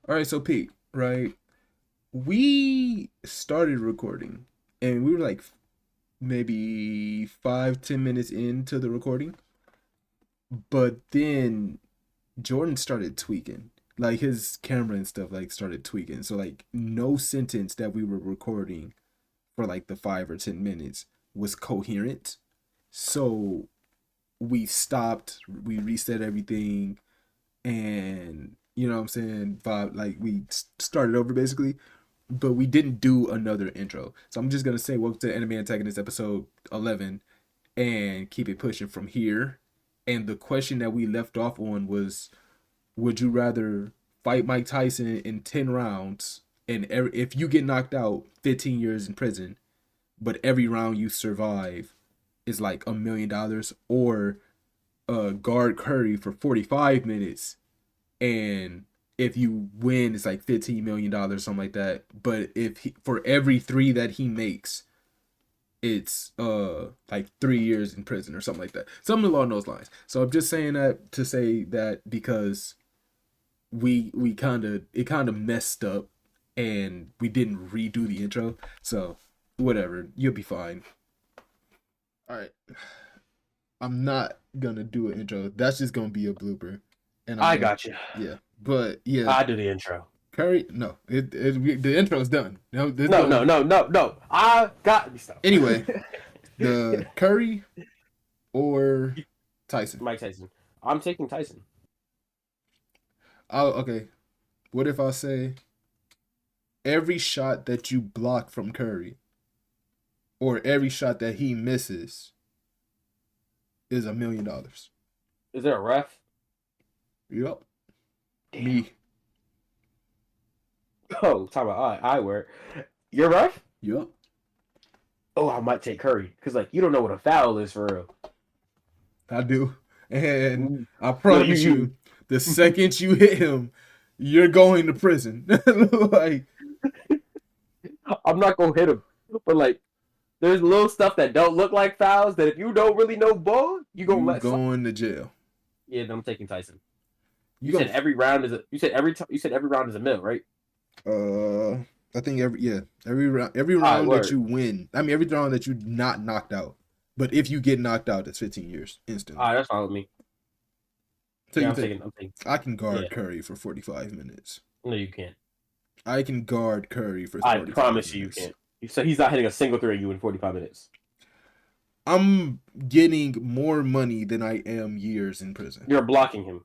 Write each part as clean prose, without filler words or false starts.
All right, so Pete, right? We started recording, and we were like maybe 5, 10 minutes into the recording, but then Jordan started tweaking. Like his camera and stuff like started tweaking. So like no sentence that we were recording for like the 5 or 10 minutes was coherent. So we stopped, we reset everything, and you know what I'm saying, vibe, like we started over basically, but we didn't do another intro. So I'm just gonna say welcome to Anime Antagonist episode 11 and keep it pushing from here. And the question that we left off on was, would you rather fight Mike Tyson in 10 rounds and if you get knocked out, 15 years in prison, but every round you survive is like $1 million, or guard Curry for 45 minutes, and if you win it's like $15 million, something like that, but if for every three that he makes, it's like 3 years in prison or something like that, something along those lines. So I'm just saying that to say that because we kind of, it kind of messed up and we didn't redo the intro, so whatever, you'll be fine. All right, I'm not gonna do an intro. That's just gonna be a blooper, and I'm I gonna, got you. yeah. But yeah, I do the intro. Curry. No, the intro's done. No, this No, going no, no, no, no. I got me stuff. anyway. The Curry or Tyson. Mike Tyson. I'm taking Tyson. Oh, okay. What if I say every shot that you block from Curry or every shot that he misses is $1 million? Is there a ref? Yup. Damn. Me. Oh, talk about I wear. You're ref? Yup. Oh, I might take Curry because like you don't know what a foul is for real. I do. And Mm. I No, promise you, the second you hit him, you're going to prison. Like, I'm not gonna hit him, but like there's little stuff that don't look like fouls that if you don't really know ball, you gonna you let slide. going to jail. Yeah, then I'm taking Tyson. You You said gonna every round is a. You said you said every round is a mill, right? uh I think every All right, round that word. you win. I mean every round that you not knocked out. But if you get knocked out, it's 15 years All instantly. right, that's fine with me. So Yeah, you I'm think taking. I'm taking. I can Yeah, guard Curry for 45 minutes. no, you can't. I can guard Curry for I 45 promise you, you minutes. can't. So he's not hitting a single three at you in 45 minutes. I'm getting more money than I am years in prison. You're blocking him.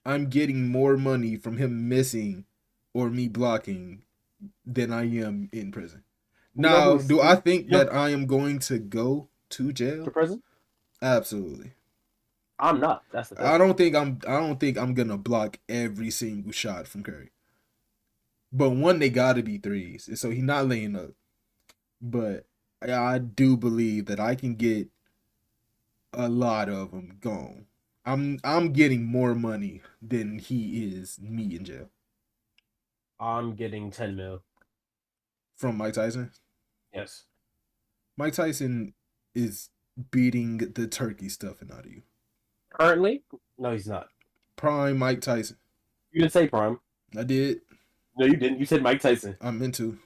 I'm getting more money from him missing or me blocking than I am in prison. You know Now, who's do I you think know that I am going to go to to jail? prison? Absolutely. I'm not. That's the thing. I don't think I'm gonna block every single shot from Curry. But one, they gotta be threes, so he's not laying up. But I do believe that I can get a lot of them gone. I'm getting more money than he is me in jail I'm getting 10 mil. from Mike Tyson. Yes. Mike Tyson is beating the turkey stuffing out of you. Currently, no, he's not. Prime Mike Tyson. You didn't say prime. I did. No, you didn't. You said Mike Tyson. I'm into.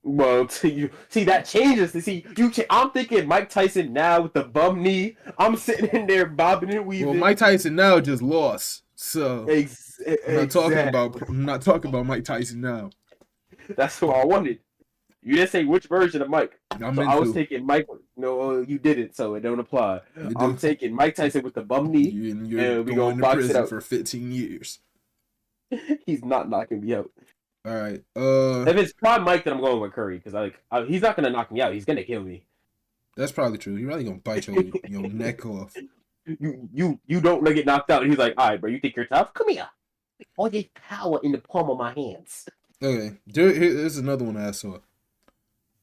Well, you see that changes. See, I'm thinking Mike Tyson now with the bum knee. I'm sitting in there bobbing and Well, weaving. Mike Tyson now just lost, so Exactly. I'm not talking about Mike Tyson now. That's what I wanted. You didn't say which version of Mike. I'm So I was into. taking Mike. No, you didn't, so it don't apply. You I'm do. taking Mike Tyson with the bum knee, You're and we gonna going to box it prison out. for 15 years. He's not knocking me out. All right. If it's prime Mike, then I'm going with Curry because he's not gonna knock me out. He's gonna kill me. That's probably true. You're probably gonna bite your neck off. You don't get knocked out. And he's like, all right, bro, you think you're tough? Come here. All this power in the palm of my hands. Okay. Here's another one I saw.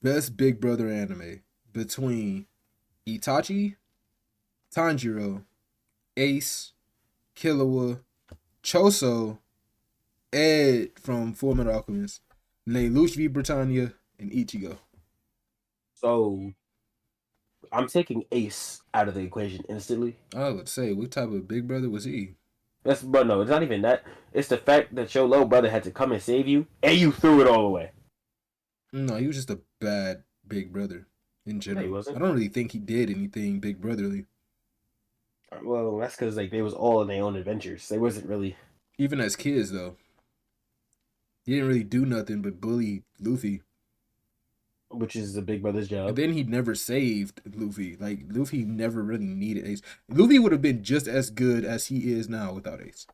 Best Big Brother anime between Itachi, Tanjiro, Ace, Killua, Choso, Ed from Fullmetal Alchemist, Lelouch v Britannia, and Ichigo. So I'm taking Ace out of the equation instantly. I would say, what type of Big Brother was he? But no, it's not even that. It's the fact that your little brother had to come and save you, and you threw it all away. No, he was just a bad big brother in No, he general. I wasn't. don't really think he did anything big brotherly. Well, that's because like they was all in their own adventures. They wasn't really, Even as kids, though, he didn't really do nothing but bully Luffy. which is the big brother's And job. then he never saved Luffy. Like Luffy never really needed Ace. Luffy would have been just as good as he is now without Ace.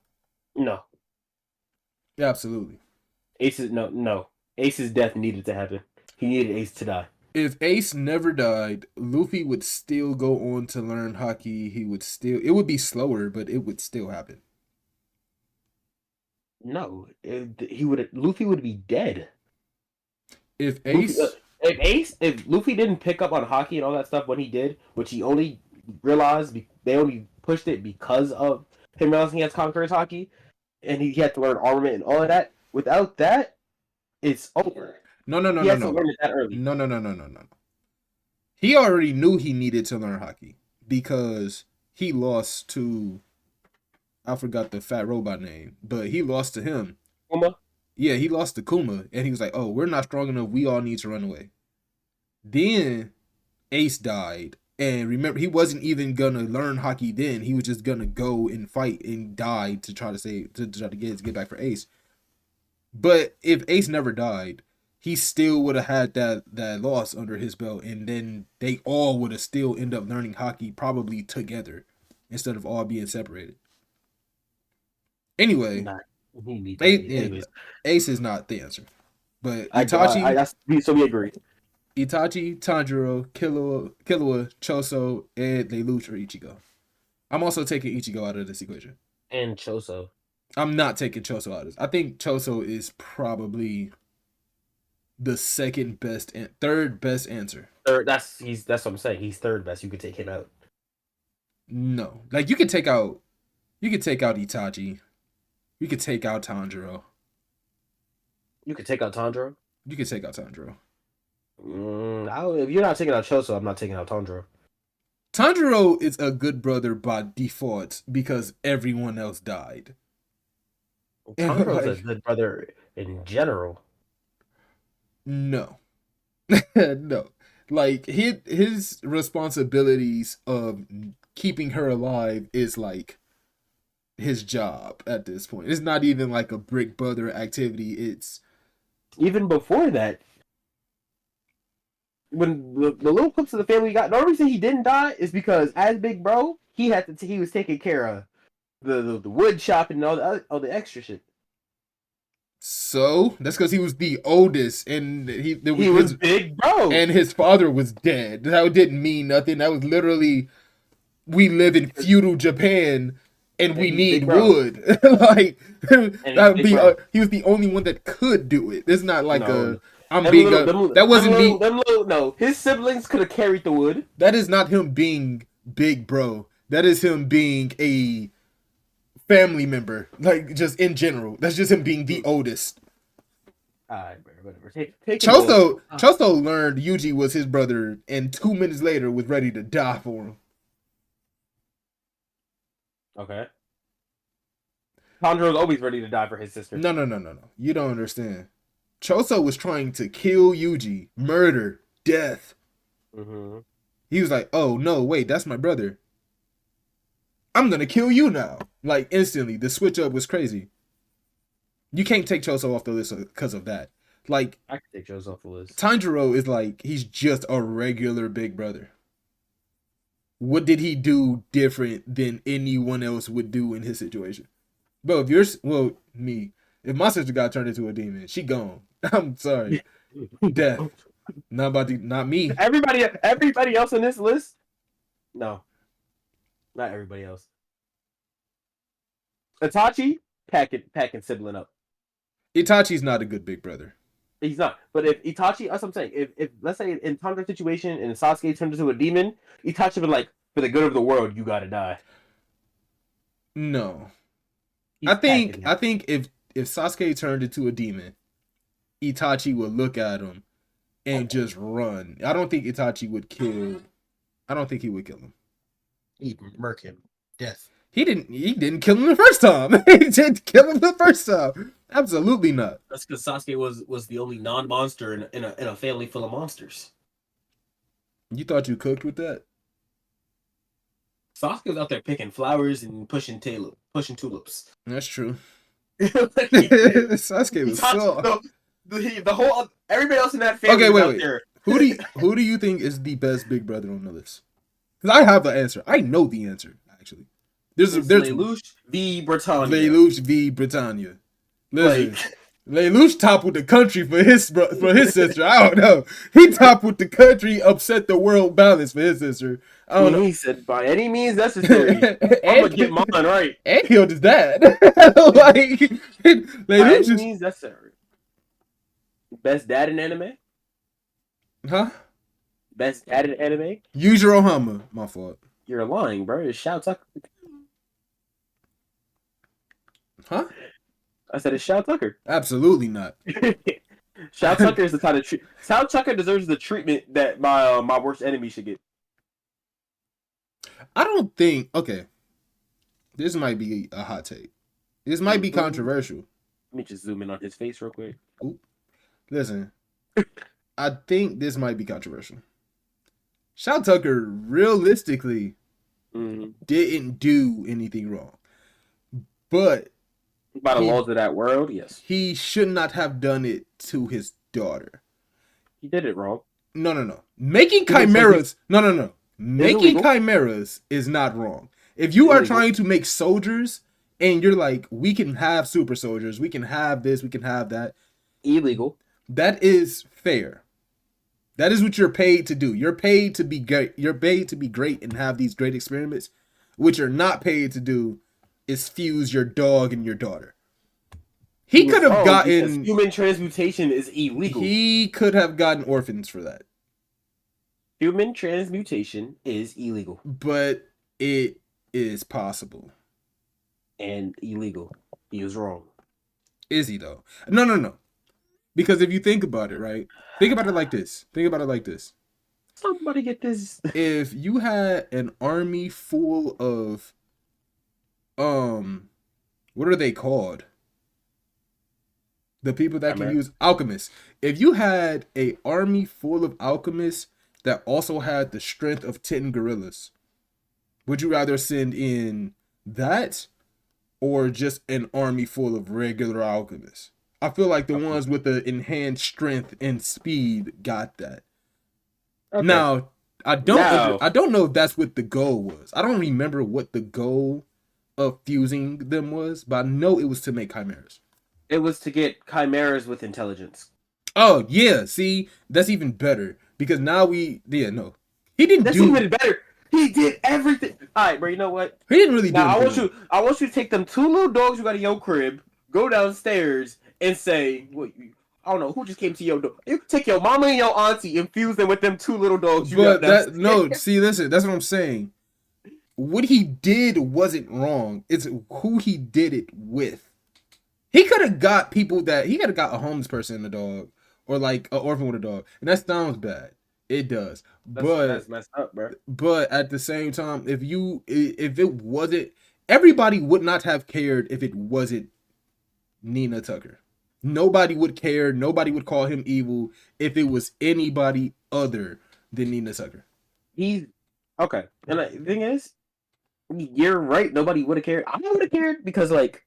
No, Yeah, absolutely. No. Ace's death needed to happen. He needed Ace to die. If Ace never died, Luffy would still go on to learn hockey. He would still. It would be slower, but it would still happen. No, he would. Luffy would be dead. If Luffy, Ace, if Luffy didn't pick up on hockey and all that stuff when he did, which he only realized they only pushed it because of him realizing he has Conqueror's hockey, and he had to learn armament and all of that. Without that, it's over. no, no, no, He no, has to no, learn it that early. no, no, no, no, no, no. He already knew he needed to learn hockey because he lost to. I forgot the fat robot name, but he lost to him. Uma, Yeah, he lost to Kuma, and he was like, "Oh, we're not strong enough. We all need to run away." Then Ace died, and remember, he wasn't even gonna learn hockey. Then he was just gonna go and fight and die to try to save to try to get back for Ace. But if Ace never died, he still would have had that loss under his belt, and then they all would have still end up learning hockey probably together instead of all being separated. Anyway, nah, he needs hockey. yeah, Anyways, Ace is not the answer, but so we agree. Itachi, Tanjiro, Killua, Choso, and Lelouch or Ichigo. I'm also taking Ichigo out of this equation. And Choso. I'm not taking Choso out of this. I think Choso is probably the second best and third best answer. Third, that's what I'm saying. He's third best. You could take him out. No. Like you could take out Itachi. You could take out Tanjiro. You could take out Tanjiro. You could take out Tanjiro. If you're not taking out Choso, I'm not taking out Tanjiro. Tanjiro is a good brother by default because everyone else died. Tanjiro's Like, a good brother in general. no. No. Like his responsibilities of keeping her alive is like his job at this point. It's not even like a brick brother activity. It's Even before that, when the little clips of the family got, the only reason he didn't die is because as Big Bro, he was taking care of the wood shop and all the extra shit. so that's because he was the oldest, and He was Big Bro, and his father was dead. That didn't mean nothing. That was literally we live in feudal Japan and we need wood. Like that would be he was the only one that could do it. It's not like that wasn't me. No, his siblings could have carried the wood. That is not him being Big Bro. That is him being a family member, like just in general. That's just him being the oldest. Alright, whatever. Choso learned Yuji was his brother, and 2 minutes later was ready to die for him. Okay. Tanjiro's always ready to die for his sister. No. You don't understand. Choso was trying to kill Yuji, murder, death. Mm-hmm. He was like, "Oh no, wait, that's my brother. I'm gonna kill you now!" Like instantly, the switch up was crazy. You can't take Choso off the list because of that. Like I can take Choso off the list. Tanjiro is like he's just a regular big brother. What did he do different than anyone else would do in his situation? Bro, if my sister got turned into a demon, she gone. I'm sorry. Death. Not me. Everybody else on this list? No. Not everybody else. Itachi, packing sibling up. Itachi's not a good big brother. He's not. But if Itachi, that's what I'm saying. If let's say in Tanjiro's situation and Sasuke turned into a demon, Itachi would be like, for the good of the world, you gotta die. No. I think if Sasuke turned into a demon, Itachi would look at him and just run. I don't think Itachi would kill. I don't think he would kill him. He'd murk him. Death. He didn't kill him the first time. He didn't kill him the first time. Absolutely not. That's because Sasuke was the only non-monster in a family full of monsters. You thought you cooked with that? Sasuke was out there picking flowers and pushing tulips. That's true. He Sasuke was so. The whole everybody else in that family Okay, was out wait. there. Who do you think is the best big brother on the list? Because I have the answer. I know the answer actually. There's Lelouch v. Britannia. Lelouch v. Britannia. Listen, Like, Lelouch toppled the country for his sister. I don't know. He toppled the country, upset the world balance for his sister. I don't know. He said, by any means necessary, I'm gonna get mine right. And killed his dad. Like By any means necessary. Best dad in anime? Huh? Best dad in anime? Use your Ohama. My fault. You're lying, bro. It's Shao Tucker. Huh? I said it's Shao Tucker. Absolutely not. Shao Tucker is the kind of Shao Tucker deserves the treatment that my worst enemy should get. I don't think. Okay, this might be a hot take. This might be controversial. Let me just zoom in on his face real quick. Ooh. Listen, I think this might be controversial. Shao Tucker realistically didn't do anything wrong, but by the laws of that world, yes, he should not have done it to his daughter. He did it wrong. No. Making chimeras. No. Making chimeras is not wrong. If you are trying to make soldiers and you're like, we can have super soldiers, we can have this, we can have that. Illegal. That is fair. That is what you're paid to do. You're paid to be great. You're paid to be great and have these great experiments. What you're not paid to do is fuse your dog and your daughter. He could have gotten human transmutation is illegal. He could have gotten orphans for that. Human transmutation is illegal. But it is possible. And illegal. He was wrong. Is he though? No. Because if you think about it, right? Think about it like this. Somebody get this. If you had an army full of what are they called? The people that can use alchemists. If you had an army full of alchemists that also had the strength of 10 gorillas, would you rather send in that or just an army full of regular alchemists? I feel like the ones with the enhanced strength and speed got that. Okay. Now, I don't know if that's what the goal was. I don't remember what the goal of fusing them was, but I know it was to make chimeras. It was to get chimeras with intelligence. Oh, yeah. See, that's even better. Because now He didn't that's do... That's even better. He did everything. All right, bro, you know what? He didn't really do anything. I want you to take them 2 little dogs you got in your crib, go downstairs, and say, I don't know, who just came to your door? You can take your mama and your auntie and fuse them with them 2 little dogs you got downstairs. See, listen, that's what I'm saying. What he did wasn't wrong. It's who he did it with. He could have got a homeless person in the dog, or like an orphan with a dog, and that sounds bad. It does, that's messed up, bro. But at the same time, if it wasn't, everybody would not have cared if it wasn't Nina Tucker. Nobody would care. Nobody would call him evil if it was anybody other than Nina Tucker. He's okay, and the thing is, you're right. Nobody would have cared. I would have cared because like.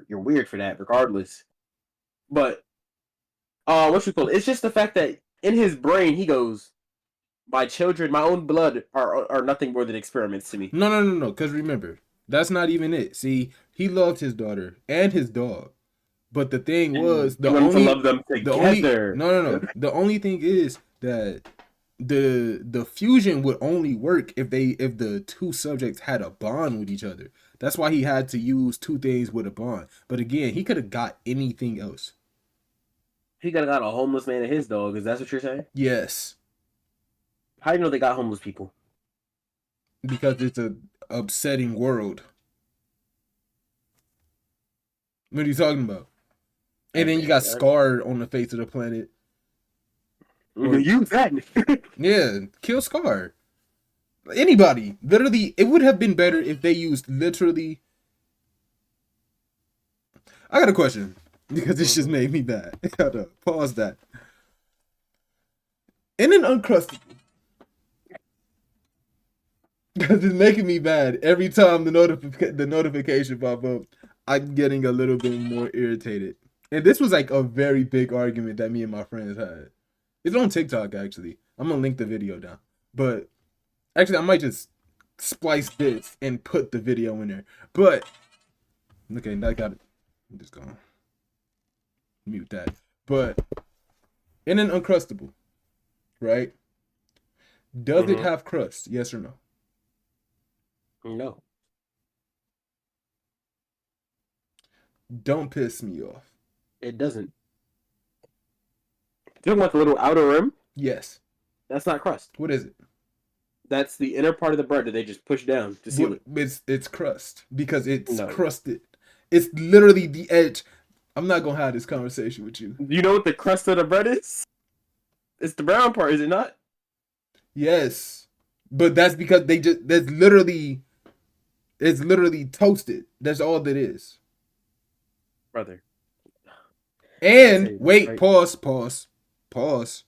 You're weird for that, regardless. But what you call it? It's just the fact that in his brain he goes, "My children, my own blood, are nothing more than experiments to me." No. Because remember, that's not even it. See, he loved his daughter and his dog, but the thing was the only thing is that the fusion would only work if the 2 subjects had a bond with each other. That's why he had to use 2 things with a bond. But again, he could have got anything else. He could have got a homeless man and his dog. Is that what you're saying? Yes. How do you know they got homeless people? Because it's a upsetting world. What are you talking about? And then you got Scar on the face of the planet. Use that. Yeah, kill Scar. Anybody. Literally, it would have been better if they used literally. I got a question because this just made me mad. Hold up. Pause that. In an Uncrustable, because it's making me mad every time the notification pop up. I'm getting a little bit more irritated. And this was like a very big argument that me and my friends had. It's on TikTok actually. I'm gonna link the video down. But actually, I might just splice this and put the video in there. But okay, I got it. I'm just gonna mute that. But in an Uncrustable, right? Does it have crust? Yes or no? No. Don't piss me off. It doesn't. You talking about the little outer rim? Yes. That's not crust. What is it? That's the inner part of the bread that they just push down to seal it. It's crust because it's crusted. It's literally the edge. I'm not gonna have this conversation with you. Do you know what the crust of the bread is? It's the brown part, is it not? Yes, but that's because it's literally toasted. That's all that is. Brother. And wait, right. Pause.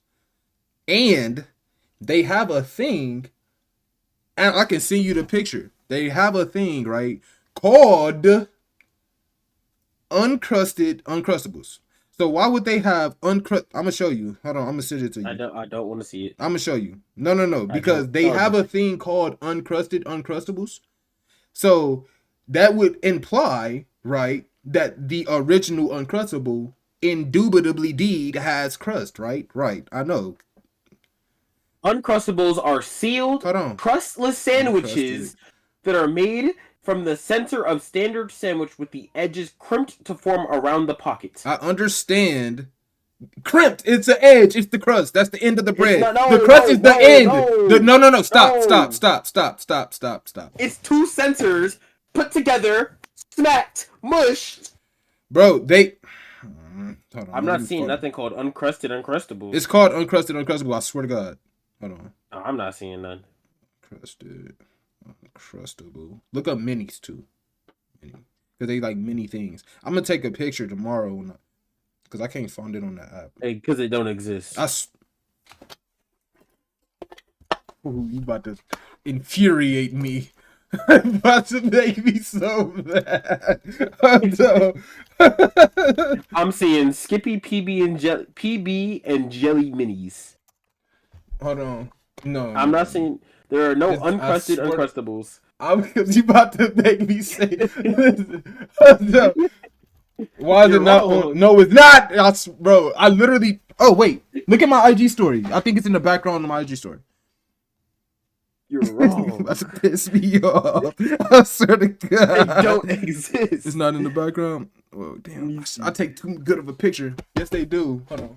And they have a thing, and I can send you the picture. They have a thing, right, called uncrusted Uncrustables. So why would they have I'm gonna show you. Hold on, I'm gonna send it to you. I don't want to see it. I'm gonna show you. No, because they have a thing called uncrusted Uncrustables. So that would imply, right, that the original Uncrustable indubitably deed has crust, right? Right. I know. Uncrustables are sealed, crustless sandwiches that are made from the center of standard sandwich with the edges crimped to form around the pockets. I understand. Crimped. It's the edge. It's the crust. That's the end of the bread. The crust is the end. No. Stop. It's two centers put together, smacked, mushed. Bro, hold on. I'm not seeing nothing called uncrusted Uncrustables. It's called uncrusted Uncrustable. I swear to God. Hold on. No, I'm not seeing none. Crusted Uncrustable. Look up minis too. Because they like mini things. I'm gonna take a picture tomorrow because I can't find it on the app. Because it don't exist. Ooh, you about to infuriate me. About to make me so mad. I'm seeing Skippy PB and Jelly minis. Hold on. No. I'm not seeing. There are no uncrusted Uncrustables. Because you about to make me say. Why is it not on? No, it's not. Bro, I literally. Oh wait, look at my IG story. I think it's in the background of my IG story. You're wrong. That's piss me off. I swear to God. They don't exist. It's not in the background. Oh damn! I take too good of a picture. Yes, they do. Hold on.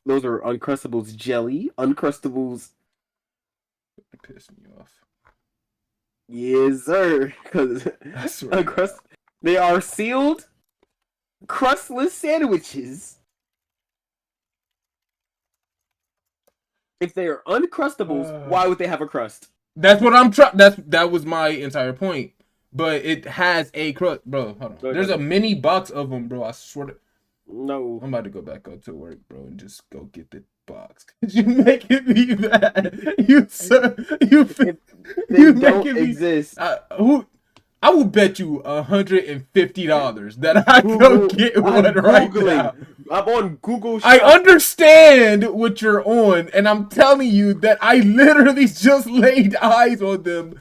Those are Uncrustables jelly. Uncrustables. Piss me off. Yes, sir. Because they are sealed, crustless sandwiches. If they are Uncrustables, why would they have a crust? That's what I'm trying. That was my entire point. But it has a crust, bro. Hold on. There's a mini box of them, bro. I swear to. No. I'm about to go back up to work, bro, and just go get the box. You making me mad. You don't exist. I will bet you $150 that I go get one right now. I'm on Google. I understand what you're on, and I'm telling you that I literally just laid eyes on them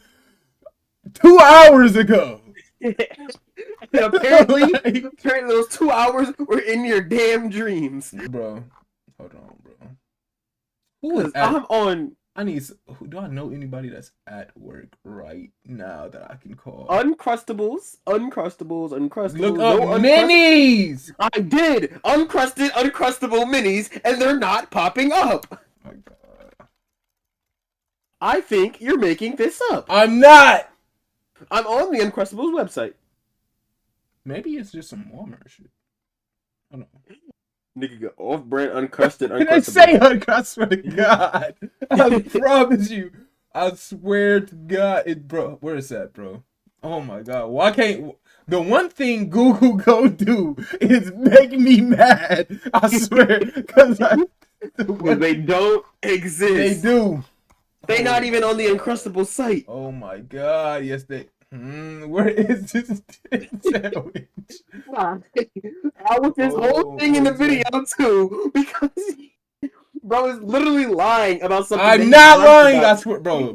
2 hours ago. apparently those 2 hours were in your damn dreams. Bro, hold on, bro. Do I know anybody that's at work right now that I can call? Uncrustables. Look up minis! I did! Uncrusted, Uncrustable minis, and they're not popping up! Oh my God. I think you're making this up. I'm not! I'm on the Uncrustables website. Maybe it's just some Walmart shit. I don't know. Nigga got off-brand, uncrusted, Can I say uncrustable. I swear to God. I promise you. I swear to God. Bro, where is that, bro? Oh my God. Why can't. The one thing Google go do is make me mad. I swear. Because the Because one they thing don't they exist. do. They Oh not my even on the God. Uncrustable site. Oh my God. Yes, they. Where is this sandwich? Nah. I was this whole Oh, thing in the where's video that? too because bro is literally lying about something that I'm he not dreamt lying. I about. swear, bro.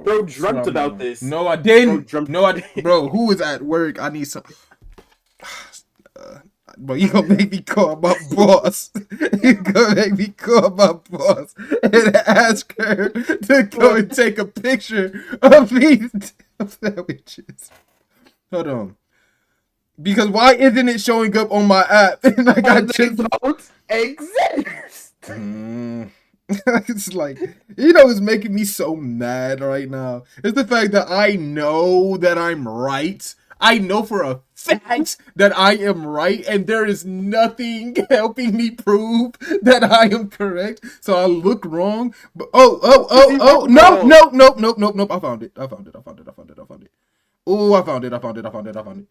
Bro I swear dreamt I'm not about lying. this. No, I Bro didn't. dreamt. No, bro. Who is at work? I need some. Uh, bro, you gonna make me call my boss. You gonna make me call my boss and ask her to go and take a picture of these sandwiches. Hold on. Because why isn't it showing up on my app? And like I Because they just don't exist. Mm. It's like, you know, it's making me so mad right now. It's the fact that I know that I'm right. I know for a fact that I am right, and there is nothing helping me prove that I am correct. So I look wrong. But You no, wrong. no, nope, nope, nope, nope. I found it. I found it. I found it. I found it. I found it. Oh, I found it. I found it. I found it. I found it.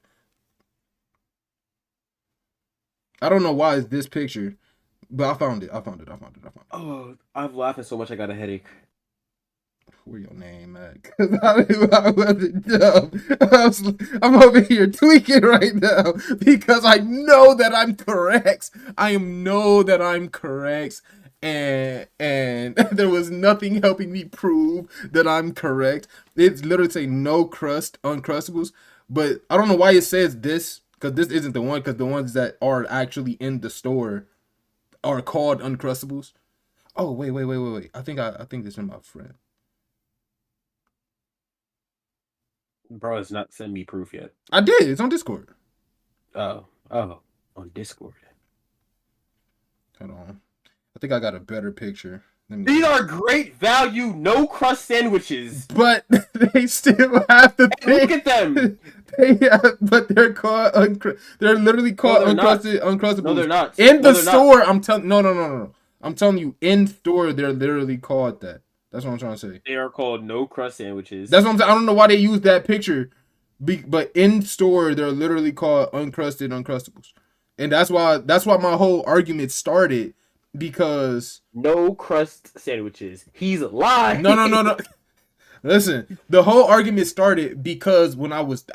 I don't know why it's this picture, but I found it. I found it. I found it. I found it. Oh, I'm laughing so much I got a headache. Where your name at? Because I wasn't dumb. I'm over here tweaking right now because I know that I'm correct. I know that I'm correct. And there was nothing helping me prove that I'm correct. It's literally saying no crust uncrustables, but I don't know why it says this because this isn't the one because the ones that are actually in the store are called uncrustables. Oh wait. I think this is my friend. Bro, it's not sending me proof yet. I did. It's on Discord. Oh, on Discord. Hold on. I think I got a better picture. Let me These look. are great value, no crust sandwiches. But they still have the And look thing. at them. But they're called they're literally No, called they're not. No, uncrustables they're not. in No, the they're not. store. I'm telling no. I'm telling you, in store they're literally called that. That's what I'm trying to say. They are called no crust sandwiches. That's what I'm saying. I don't know why they use that picture, but in store they're literally called uncrusted uncrustables, and that's why my whole argument started because No crust sandwiches. He's lying. no. Listen, the whole argument started because when I was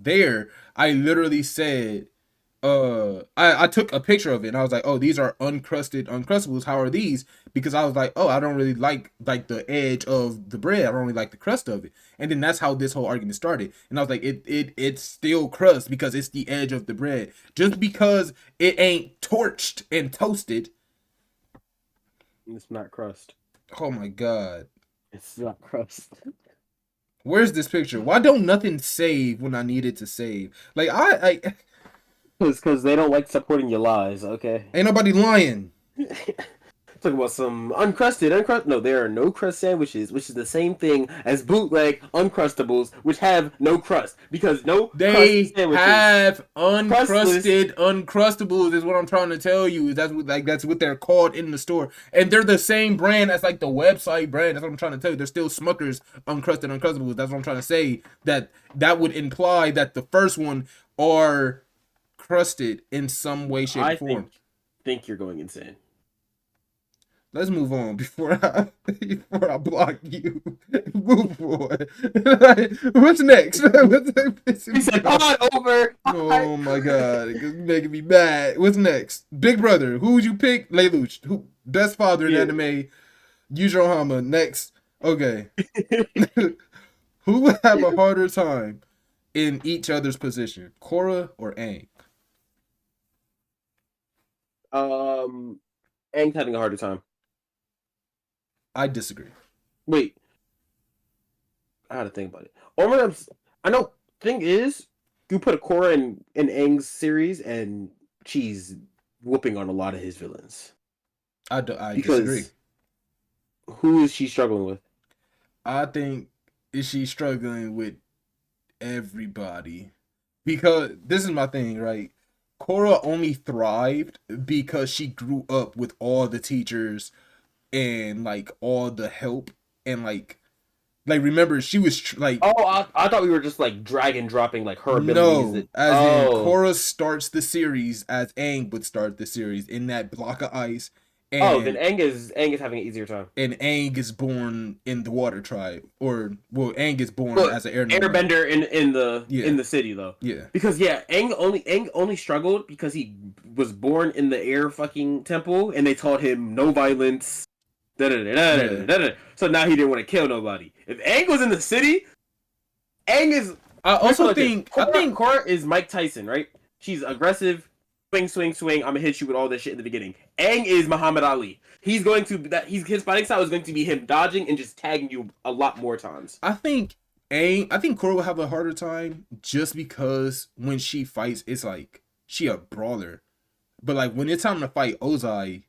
there, I literally said, I took a picture of it and I was like, oh, these are uncrusted uncrustables. How are these? Because I was like, oh, I don't really like the edge of the bread. I don't really like the crust of it. And then that's how this whole argument started. And I was like, it's still crust because it's the edge of the bread. Just because it ain't torched and toasted. It's not crust. Oh my God. It's not crust. Where's this picture? Why don't nothing save when I need it to save? Like I Because they don't like supporting your lies, okay? ain't nobody lying. Talk about some uncrusted. No, there are no crust sandwiches, which is the same thing as bootleg uncrustables, which have no crust. Because no crust They sandwiches, have crustless. uncrusted uncrustables is what I'm trying to tell you. That's what they're called in the store. And they're the same brand as like the website brand. That's what I'm trying to tell you. They're still Smucker's uncrusted uncrustables. That's what I'm trying to say. That would imply that the first one are crusted in some way, shape, or I form. think you're going insane. Let's move on before I block you. Move on. What's next? He said, "Pod over." Oh my God, it's making me mad. What's next? Big Brother. Who would you pick? Lelouch. Who? Best father in Yeah. anime. Yuzuru Next. Okay. Who would have a harder time in each other's position? Korra or Aang? Aang's having a harder time. I disagree. Wait, I had to think about it. I know. Thing is, you put a Korra in Aang's series, and she's whooping on a lot of his villains. I disagree. Because who is she struggling with? I think is she struggling with everybody because this is my thing, right? Korra only thrived because she grew up with all the teachers and like all the help and like remember she was like Oh, I thought we were just like drag and dropping like her abilities. no, That as in Korra starts the series as Aang would start the series in that block of ice, then and Aang is having an easier time. Aang is born in the Water Tribe, or well, Aang is born But as an air nomad. Airbender in the Yeah, city though, yeah, because yeah, Aang only struggled because he was born in the air fucking temple, and they taught him no violence. Da, da, da, da, yeah. da, da, da. So now he didn't want to kill nobody. If Aang was in the city, Aang is. I Let me put it also like this. think I think Korra is Mike Tyson, right? She's aggressive, swing, swing, swing. I'm gonna hit you with all this shit in the beginning. Aang is Muhammad Ali. He's going to his fighting style is going to be him dodging and just tagging you a lot more times. I think I think Korra will have a harder time just because when she fights, it's like she a brawler. But like when it's time to fight Ozai,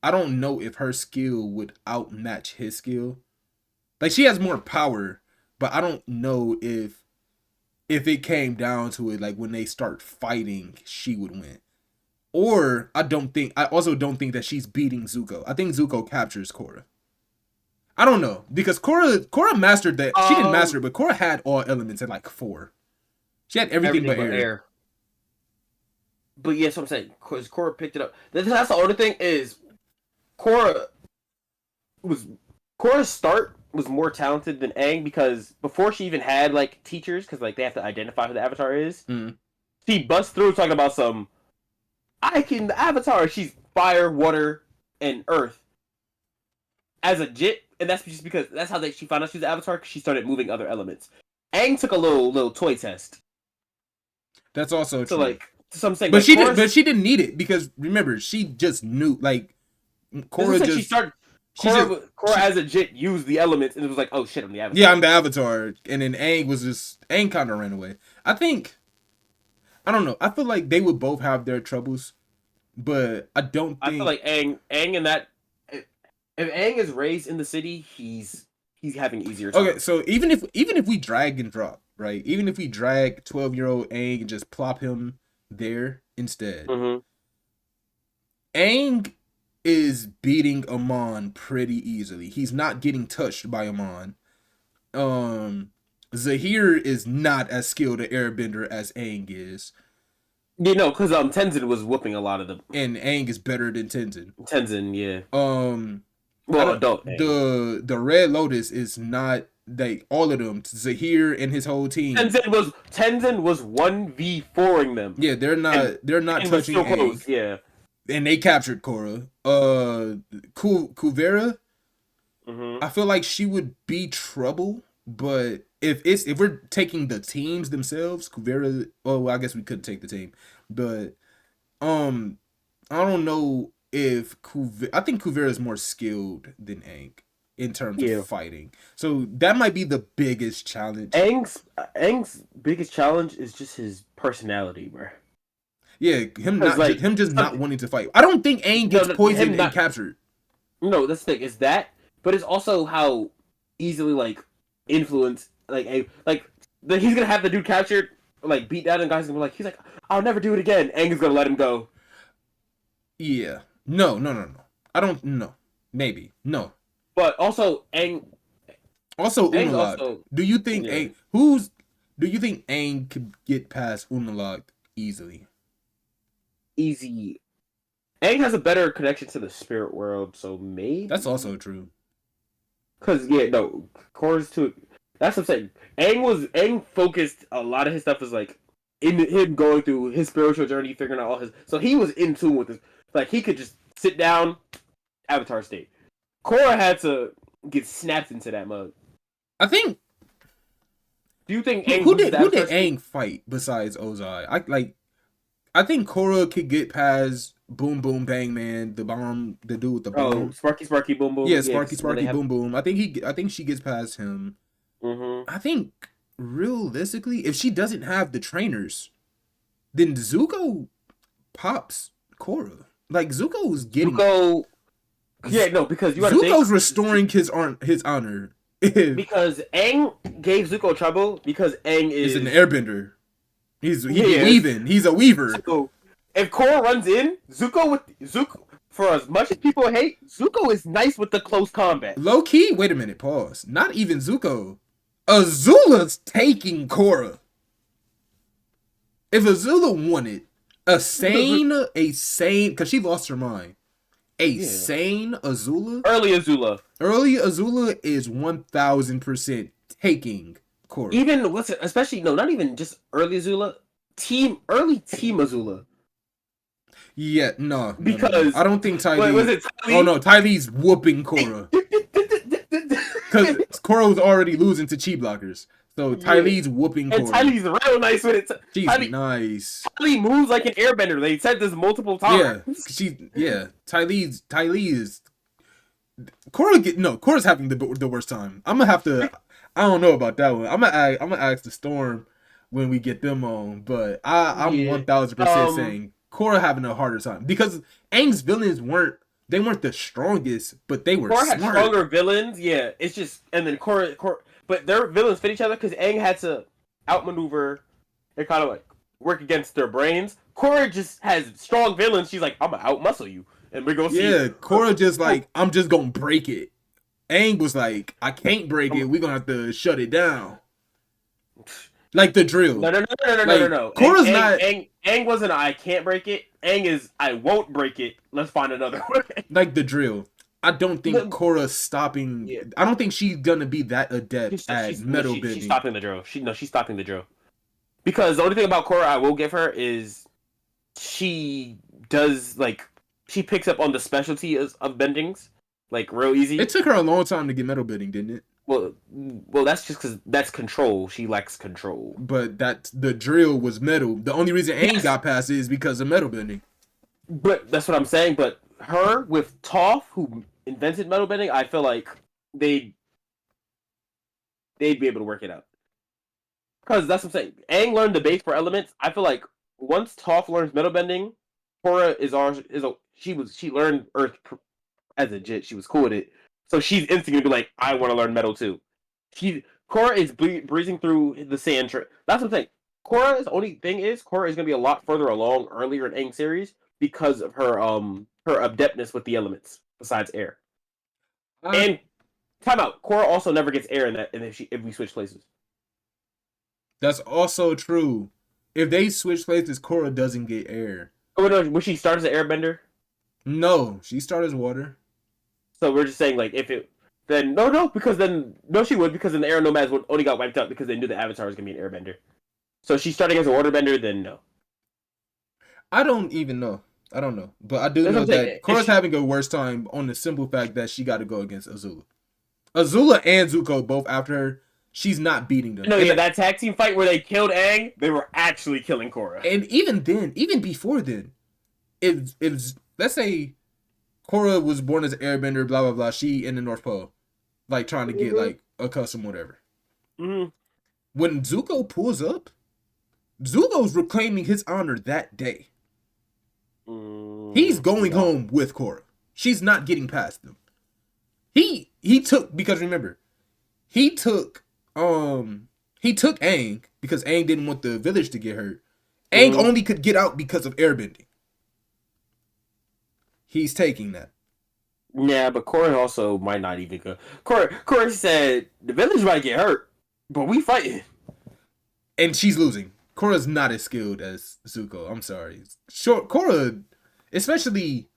I don't know if her skill would outmatch his skill. Like she has more power, but I don't know if it came down to it, like when they start fighting, she would win. Or I also don't think that she's beating Zuko. I think Zuko captures Korra. I don't know because Korra mastered that. She didn't master it, but Korra had all elements at like 4. She had everything but air. But yes, I'm saying because Korra picked it up. That's the only thing is Korra was Korra's start was more talented than Aang because before she even had like teachers, because like they have to identify who the Avatar is. She busts through talking about some. The Avatar. She's fire, water, and earth as a jit, and that's just because that's how she found out she was the Avatar. Because she started moving other elements. Aang took a little toy test. That's also true. So like, so I'm saying, but like, she didn't need it because remember she just knew like Korra just. She started. Korra as a jit used the elements and it was like, oh shit, I'm the Avatar. Yeah, I'm the Avatar, and then Aang kind of ran away. I don't know. I feel like they would both have their troubles, but I don't think. I feel like Aang and that. If Aang is raised in the city, he's having easier time. Okay, so even if we drag and drop, right? Even if we drag 12-year-old Aang and just plop him there instead, Aang is beating Amon pretty easily. He's not getting touched by Amon. Zahir is not as skilled an airbender as Aang is. You know, because Tenzin was whooping a lot of them. And Aang is better than Tenzin. Yeah. Well, adult Aang. The Red Lotus is not like all of them. Zahir and his whole team. Tenzin was 1v4ing them. Yeah, they're not touching Aang. Yeah. And they captured Korra. Kuvera, I feel like she would be trouble, but if we're taking the teams themselves, Kuvera. Well, I guess we could take the team, but I don't know if I think Kuvera is more skilled than Aang in terms of fighting. So that might be the biggest challenge. Aang's biggest challenge is just his personality, bro. Yeah, him just not wanting to fight. I don't think Aang gets poisoned and captured. No, that's the thing. It's that, but it's also how easily like influence he's gonna have the dude captured, like beat down, and guys gonna be like, he's like, I'll never do it again. Aang is gonna let him go. Yeah. No. I don't know. Maybe no. But also Aang. Also Unalaq. Do you think Aang? Do you think Aang could get past Unalaq easily? Easy. Aang has a better connection to the spirit world, so maybe. That's also true. Cause Korra's too. That's what I'm saying. Aang focused a lot of his stuff was like in him going through his spiritual journey, figuring out all his. So he was in tune with this. Like he could just sit down, Avatar state. Korra had to get snapped into that mode. I think. Do you think Aang who did Aang fight besides Ozai? I think Korra could get past Boom Boom Bang Man, the dude with the bomb. Oh, Sparky Boom Boom. Yeah, Sparky Boom Boom. I think she gets past him. I think realistically, if she doesn't have the trainers, then Zuko pops Korra. Like Zuko's getting because you gotta Zuko's restoring his honor. Because Aang gave Zuko trouble because Aang is an airbender. He's weaving. He's a weaver. if Korra runs in, Zuko, for as much as people hate, Zuko is nice with the close combat. Low key, wait a minute, pause. Not even Zuko. Azula's taking Korra. If Azula wanted a sane, because she lost her mind, sane Azula, early Azula is 1000% taking Korra. Even listen, especially no, not even just early Azula, early team Azula. Yeah, no, because no. I don't think Ty Lee. Was it Ty Lee? Oh no, Ty Lee's whooping Korra. Because Korra was already losing to chi blockers. So Ty Lee's whooping Korra. And Ty Lee's real nice with it. She's nice. Ty Lee moves like an airbender. They said this multiple times. Ty Lee is Korra's having the worst time. I'm gonna have to. I don't know about that one. I'm gonna ask the Storm when we get them on, but I'm 1000% saying Korra having a harder time because Aang's villains weren't the strongest, but they were Korra smart. had stronger villains. Yeah, it's just and then Korra, but their villains fit each other because Aang had to outmaneuver and kind of like work against their brains. Korra just has strong villains. She's like, I'm gonna outmuscle you, and we're gonna see. Yeah, Korra just like, I'm just gonna break it. Aang was like, I can't break it. We're gonna have to shut it down. Like the drill. No. Korra's not. Aang wasn't I can't break it. Aang is I won't break it. Let's find another way. Like the drill. I don't think Korra's stopping. Yeah. I don't think she's gonna be that adept at metal bending. She's stopping the drill. She's stopping the drill. Because the only thing about Korra I will give her is she does like she picks up on the specialty of bendings like real easy. It took her a long time to get metal bending, didn't it? Well, that's just because that's control. She lacks control. But the drill was metal. The only reason Aang got past it is because of metal bending. But that's what I'm saying. But her with Toph, who invented metal bending, I feel like they'd be able to work it out. Because that's what I'm saying. Aang learned the base for elements. I feel like once Toph learns metal bending, Korra she learned Earth as a jit. She was cool with it. So she's instantly gonna be like, I want to learn metal too. Korra is breezing through the sand. That's what I'm saying. Korra's only thing is Korra is gonna be a lot further along earlier in Aang series because of her adeptness with the elements besides air. And time out. Korra also never gets air in that, and if we switch places. That's also true. If they switch places, Korra doesn't get air. Oh no! Would she start as an airbender? No, she started as water. So we're just saying, like, if it then she would because then the air nomads would only got wiped out because they knew the Avatar was gonna be an airbender. So she's starting as a waterbender, then no. I don't even know. I don't know, but I do know that Korra's having a worse time on the simple fact that she got to go against Azula. Azula and Zuko both after her. She's not beating them. No, that tag team fight where they killed Aang, they were actually killing Korra. And even before then, if let's say Korra was born as an airbender, blah blah blah. She in the North Pole, like trying to get like accustomed, whatever. Mm-hmm. When Zuko pulls up, Zuko's reclaiming his honor that day. He's going home with Korra. She's not getting past them. He took because remember, he took Aang because Aang didn't want the village to get hurt. Aang only could get out because of airbending. He's taking that. Yeah, but Korra also might not even go. Korra said the village might get hurt, but we fighting. And she's losing. Korra's not as skilled as Zuko. I'm sorry. Korra, especially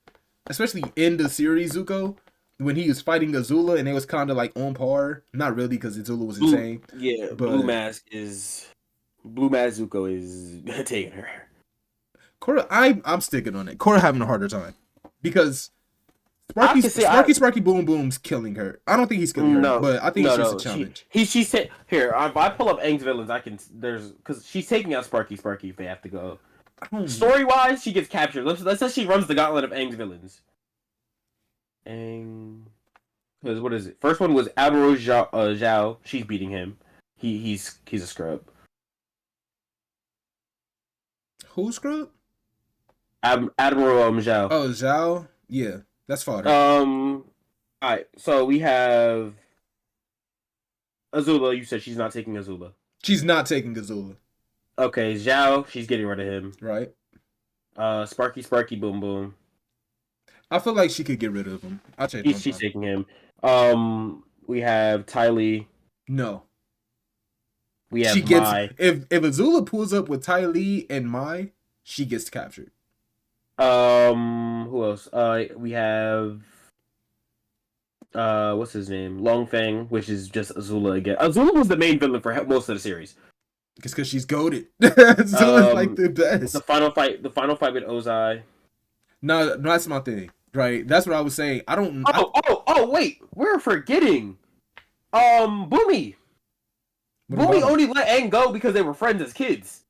in the series Zuko, when he was fighting Azula and it was kind of like on par. Not really because Azula was insane. Yeah, but Blue Mask Zuko is taking her. Korra, I'm sticking on it. Korra having a harder time because Sparky Boom Boom's killing her. I don't think he's killing her, but I think it's just a challenge. She's here. If I pull up Aang's villains, because she's taking out Sparky if they have to go. Story wise, she gets captured. Let's say she runs the gauntlet of Aang's villains. Aang, because what is it? First one was Admiral Zhao. She's beating him. He's a scrub. Who's scrub? Admiral Zhao. Oh, Zhao. Yeah, that's fodder. Alright, so we have Azula. You said she's not taking Azula. She's not taking Azula. Okay, Zhao. She's getting rid of him. Right. Sparky, Sparky, Boom Boom. I feel like she could get rid of him. I'll change my She's mind. taking him. We have Ty Lee. No. We She have gets Mai. if Azula pulls up with Ty Lee and Mai, she gets captured. Who else? We have what's his name? Long Fang, which is just Azula again. Azula was the main villain for most of the series. It's because she's goated. Azula's like the best. The final fight with Ozai. No, that's my thing. Right? That's what I was saying. I don't. Wait, we're forgetting. Boomy. Boomy only let Aang go because they were friends as kids.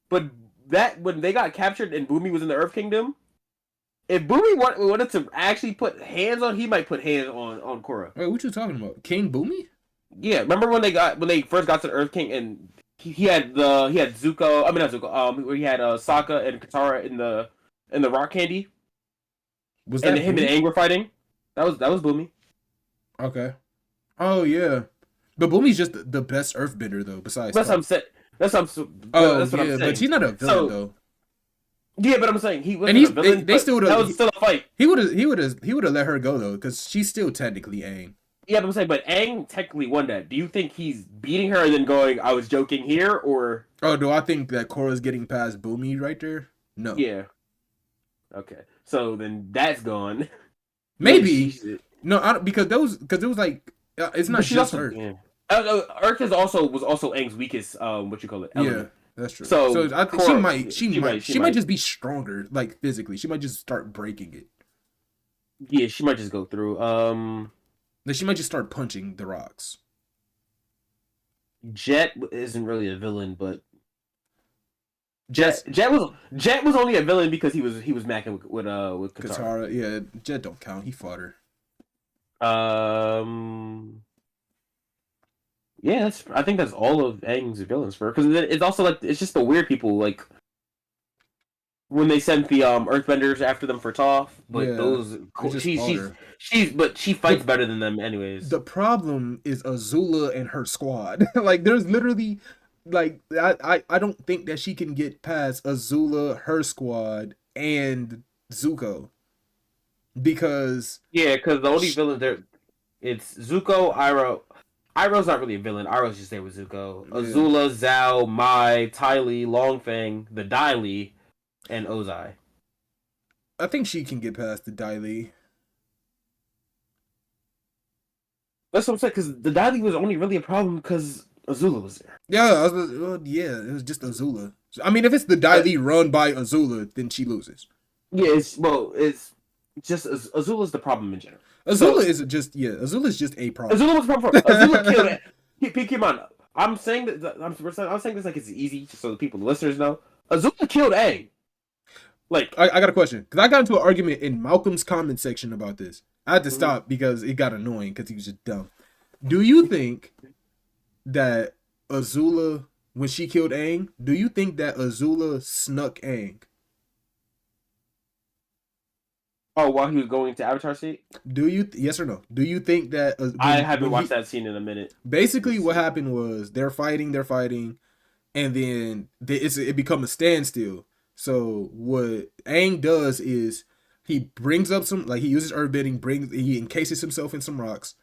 But that when they got captured and Boomy was in the Earth Kingdom, if Boomy wanted to actually put hands on, he might put hands on Korra. Wait, what you talking about? King Boomy? Yeah, remember when they first got to the Earth King and he had Zuko. I mean not Zuko. Where he had Sokka and Katara in the rock candy. Was that him and Aang were fighting? That was Boomy. Okay. Oh yeah, but Boomy's just the best Earthbender though. Besides, that's what I'm saying. That's what I'm saying. But he's not a villain though. Yeah, but I'm saying he wasn't a villain. They still that was still a fight. He would have let her go though, because she's still technically Aang. Yeah, but I'm saying, but Aang technically won that. Do you think he's beating her and then going, "I was joking here," or? Oh, do I think that Korra's getting past Boomy right there? No. Yeah. Okay, so then that's gone. Maybe. No, because it was like it's not just also, Earth. Yeah. Earth was also Aang's weakest. What you call it? Element. Yeah. That's true. So I think Korra, she might just be stronger, like physically. She might just start breaking it. Yeah, she might just go through. She might just start punching the rocks. Jet isn't really a villain, but Jet was only a villain because he was macking with Katara. Yeah, Jet don't count. He fought her. Yeah, I think that's all of Aang's villains for, because it's also like it's just the weird people, like when they sent the Earthbenders after them for Toph, but those she fights better than them anyways. The problem is Azula and her squad. Like there's literally like I don't think that she can get past Azula, her squad, and Zuko, because the only villain there it's Zuko, Iroh. Iroh's not really a villain. Iroh's just there with Zuko. Yeah. Azula, Zhao, Mai, Ty Lee, Longfang, the Dai Li, and Ozai. I think she can get past the Dai Li. That's what I'm saying, because the Dai Li was only really a problem because Azula was there. Yeah, it was just Azula. I mean, if it's the Dai Li run by Azula, then she loses. Yeah, it's just Azula's the problem in general. Azula is just a problem. Azula was the problem. Azula killed it. Keep in mind, I'm saying this like it's easy, just so the people, the listeners know. Azula killed Aang. Like, I got a question, because I got into an argument in Malcolm's comment section about this. I had to stop because it got annoying because he was just dumb. Do you think that Azula, when she killed Aang, do you think that Azula snuck Aang? Oh, while he was going to Avatar State? Yes or no? Do you think that... I haven't watched that scene in a minute. Basically, what happened was they're fighting, and then it becomes a standstill. So what Aang does is he brings up he uses earthbending, he encases himself in some rocks,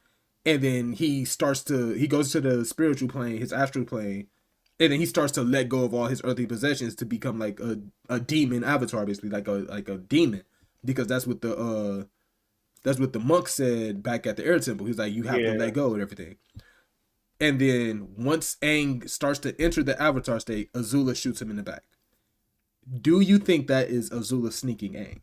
and then he goes to the spiritual plane, his astral plane, and then he starts to let go of all his earthly possessions to become like a demon avatar, basically like a demon. Because that's what the monk said back at the air temple. He's like, you have to let go and everything. And then once Aang starts to enter the avatar state, Azula shoots him in the back. Do you think that is Azula sneaking Aang?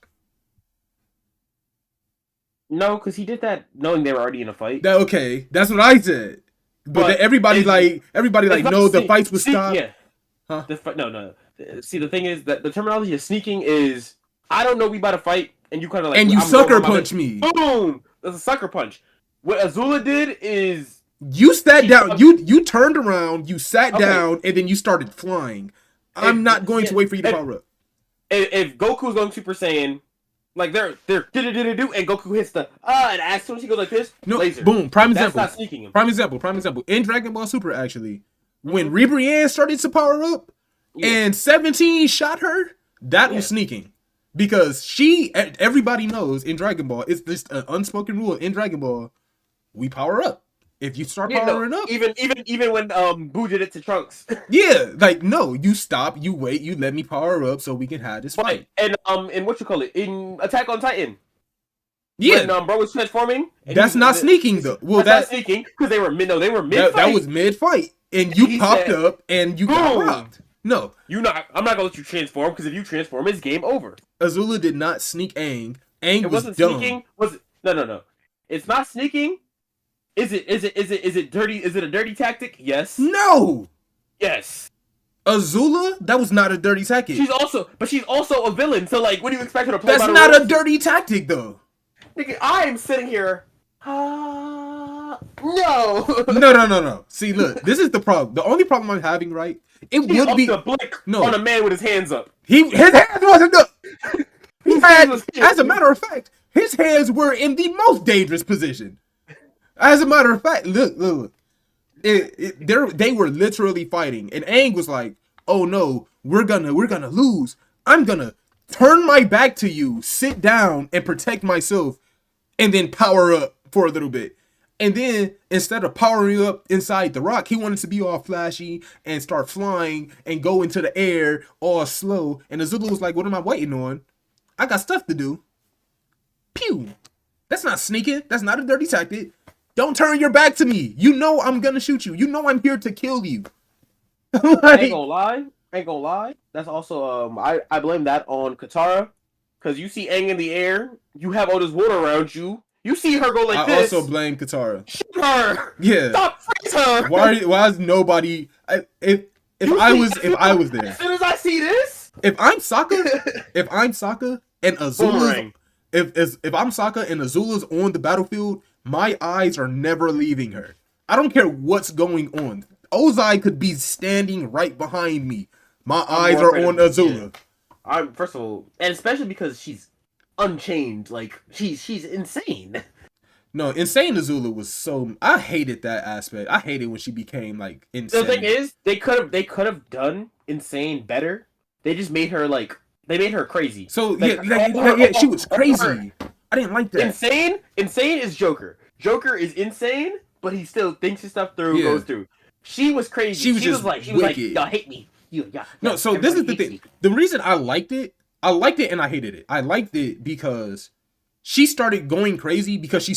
No, because he did that knowing they were already in a fight. Okay, that's what I said. But everybody no, the fights would stop. Yeah. Huh? No. See, the thing is that the terminology of sneaking is, I don't know we about to fight, and you kind of like... And you sucker punch me. Boom! That's a sucker punch. What Azula did is... You sat down. You turned around, you sat down, and then you started flying. I'm not going to wait for you to power up. If Goku's going Super Saiyan, like they're do, and Goku hits the and as soon as he goes like this, no, laser. Boom. Prime That's example. Not sneaking him. Prime example. In Dragon Ball Super, actually, when Ribrianne started to power up, and 17 shot her, That was sneaking. Because everybody knows in Dragon Ball, it's just an unspoken rule in Dragon Ball, we power up. If you start powering up, even when Boo did it to Trunks. Yeah, like no, you stop, you wait, you let me power up so we can have this fight. And what you call it in Attack on Titan? Yeah, when bro was transforming. That's not sneaking though. Well, that's not sneaking because they were mid. No, they were mid. That was mid fight, and you popped up and you got rocked. No, I'm not gonna let you transform because if you transform, it's game over. Azula did not sneak Aang. Aang was wasn't dumb. Sneaking. Was it? No. It's not sneaking. Is it dirty? Is it a dirty tactic? Yes. No. Yes. Azula, that was not a dirty tactic. She's also a villain. So like, what do you expect her to play? That's not a dirty tactic though. Nigga, I am sitting here. No. No. See, look, this is the problem. The only problem I'm having, right? It would be a blink on a man with his hands up. His hands wasn't up. As a matter of fact, his hands were in the most dangerous position. As a matter of fact, look. They were literally fighting, and Aang was like, "Oh no, we're gonna lose. I'm gonna turn my back to you, sit down, and protect myself, and then power up for a little bit." And then instead of powering up inside the rock, he wanted to be all flashy and start flying and go into the air all slow. And Azula was like, "What am I waiting on? I got stuff to do." Pew. That's not sneaking. That's not a dirty tactic. Don't turn your back to me. You know I'm gonna shoot you. You know I'm here to kill you. I ain't gonna lie. That's also I blame that on Katara, because you see Aang in the air. You have all this water around you. You see her go like this. I also blame Katara. Shoot her. Yeah. Stop freeze her. Why is nobody? If I was there. As soon as I see this. If I'm Sokka and Azula's, if I'm Sokka and Azula's on the battlefield, my eyes are never leaving her. I don't care what's going on. Ozai could be standing right behind me. My eyes are on Azula. Yeah. First of all, and especially because she's unchained. Like she's insane. No, insane Azula was so. I hated that aspect. I hated when she became like insane. The thing is, they could have done insane better. They just made her they made her crazy. So like, she was crazy. I didn't like that. Insane is Joker. Joker is insane, but he still thinks his stuff through, goes through. She was crazy. She was like, y'all hate me. No, so this is the thing. Me. The reason I liked it and I hated it. I liked it because she started going crazy because she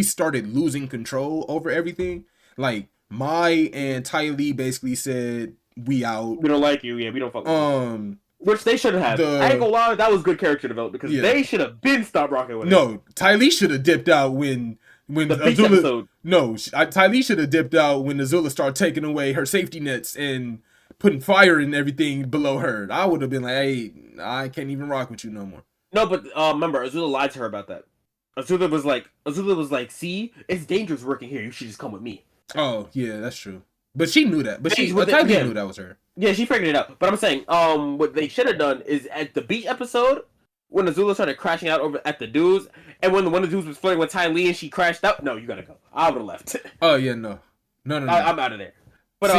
started losing control over everything. Like Mai and Ty Lee basically said, "We out. We don't like you. Yeah, we don't fuck with you." Which they should have. I ain't gonna lie, that was good character development because they should have been stopped rocking with it. No, Ty Lee should have dipped out when Azula. Episode. No, Ty Lee should have dipped out when Azula started taking away her safety nets and putting fire and everything below her. I would have been like, "Hey, I can't even rock with you no more." No, but remember, Azula lied to her about that. Azula was like, "See, it's dangerous working here. You should just come with me." Oh yeah, that's true. But she knew that. But Ty Lee knew that was her. Yeah, she figured it out. But I'm saying, what they should have done is at the beach episode, when Azula started crashing out over at the dudes, and when one of the dudes was flirting with Ty Lee and she crashed out. No, you gotta go. I would have left. Oh yeah, no. I'm out of there. But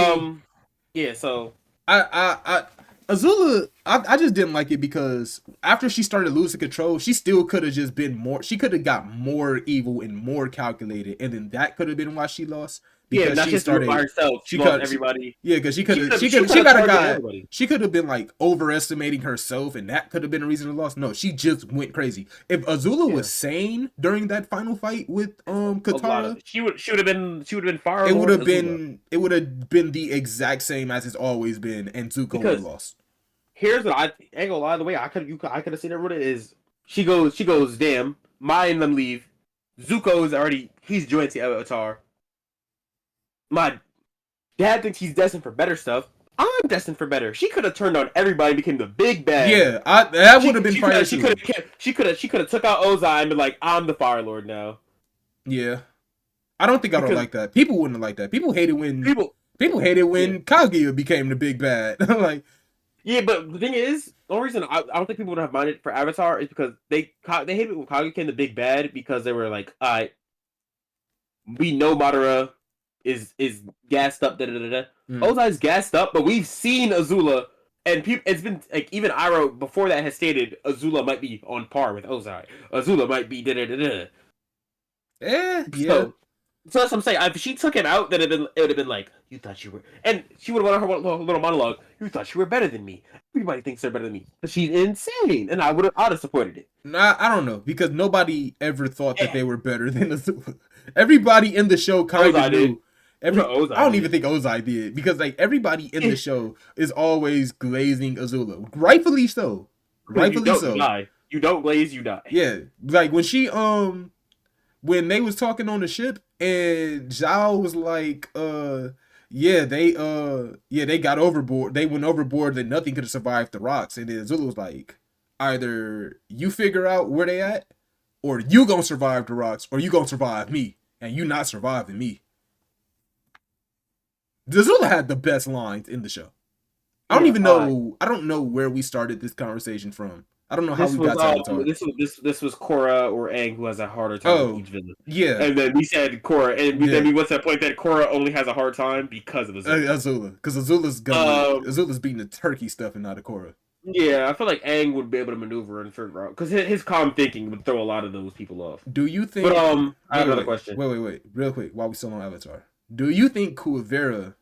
yeah. So Azula, I just didn't like it because after she started losing control, she still could have just been more. She could have got more evil and more calculated, and then that could have been why she lost. Because not she just started by herself. She lost everybody. Yeah, because she got a guy. She could have been like overestimating herself, and that could have been a reason to loss. No, she just went crazy. If Azula was sane during that final fight with Katara, she would have been far. It would have been the exact same as it's always been, and Zuko would have lost. Here's what I ain't gonna lie. The way I could have seen it with it is she goes damn. Mai and them leave. Zuko's already he's joined the Avatar. My dad thinks he's destined for better stuff. I'm destined for better. She could have turned on everybody and became the big bad. Yeah, that would have been fire. She could have took out Ozai and been like, "I'm the Fire Lord now." Yeah, I don't think I don't like that. People wouldn't like that. People hated when Kaguya became the big bad. Like, yeah, but the thing is, the only reason I don't think people would have minded for Avatar is because they hated when Kaguya became the big bad because they were like, "All right, we know Madara is gassed up, Ozai's gassed up, but we've seen Azula And people, it's been like even Iroh before that has stated Azula might be on par with Ozai. Azula might be da da da da. Yeah. So that's what I'm saying. If she took him out, then it would have been like, you thought you were, and she would have won her little monologue. You thought you were better than me. Everybody thinks they're better than me, but she's insane, and I'd have supported it. Nah, I don't know because nobody ever thought that they were better than Azula. Everybody in the show kind of knew. Did. Ozai I don't did. even think Ozai did because like everybody in the show is always glazing Azula, rightfully so. Rightfully so. You don't glaze, you die. Yeah, like when she when they was talking on the ship and Zhao was like they got overboard. They went overboard that nothing could have survived the rocks. And then Azula was like, either you figure out where they at, or you gonna survive the rocks, or you gonna survive me, and you not surviving me. Azula had the best lines in the show. I don't even know. I don't know where we started this conversation from. I don't know how we got to Avatar. This was Korra or Aang who has a harder time with each villain. Yeah. And then we said Korra, and then we went to that point that Korra only has a hard time because of Azula. Because Azula's beating the turkey stuff and not a Korra. Yeah, I feel like Aang would be able to maneuver and figure out because his calm thinking would throw a lot of those people off. Do you think? But I have another question. Wait, real quick, while we still on Avatar, do you think Kuvera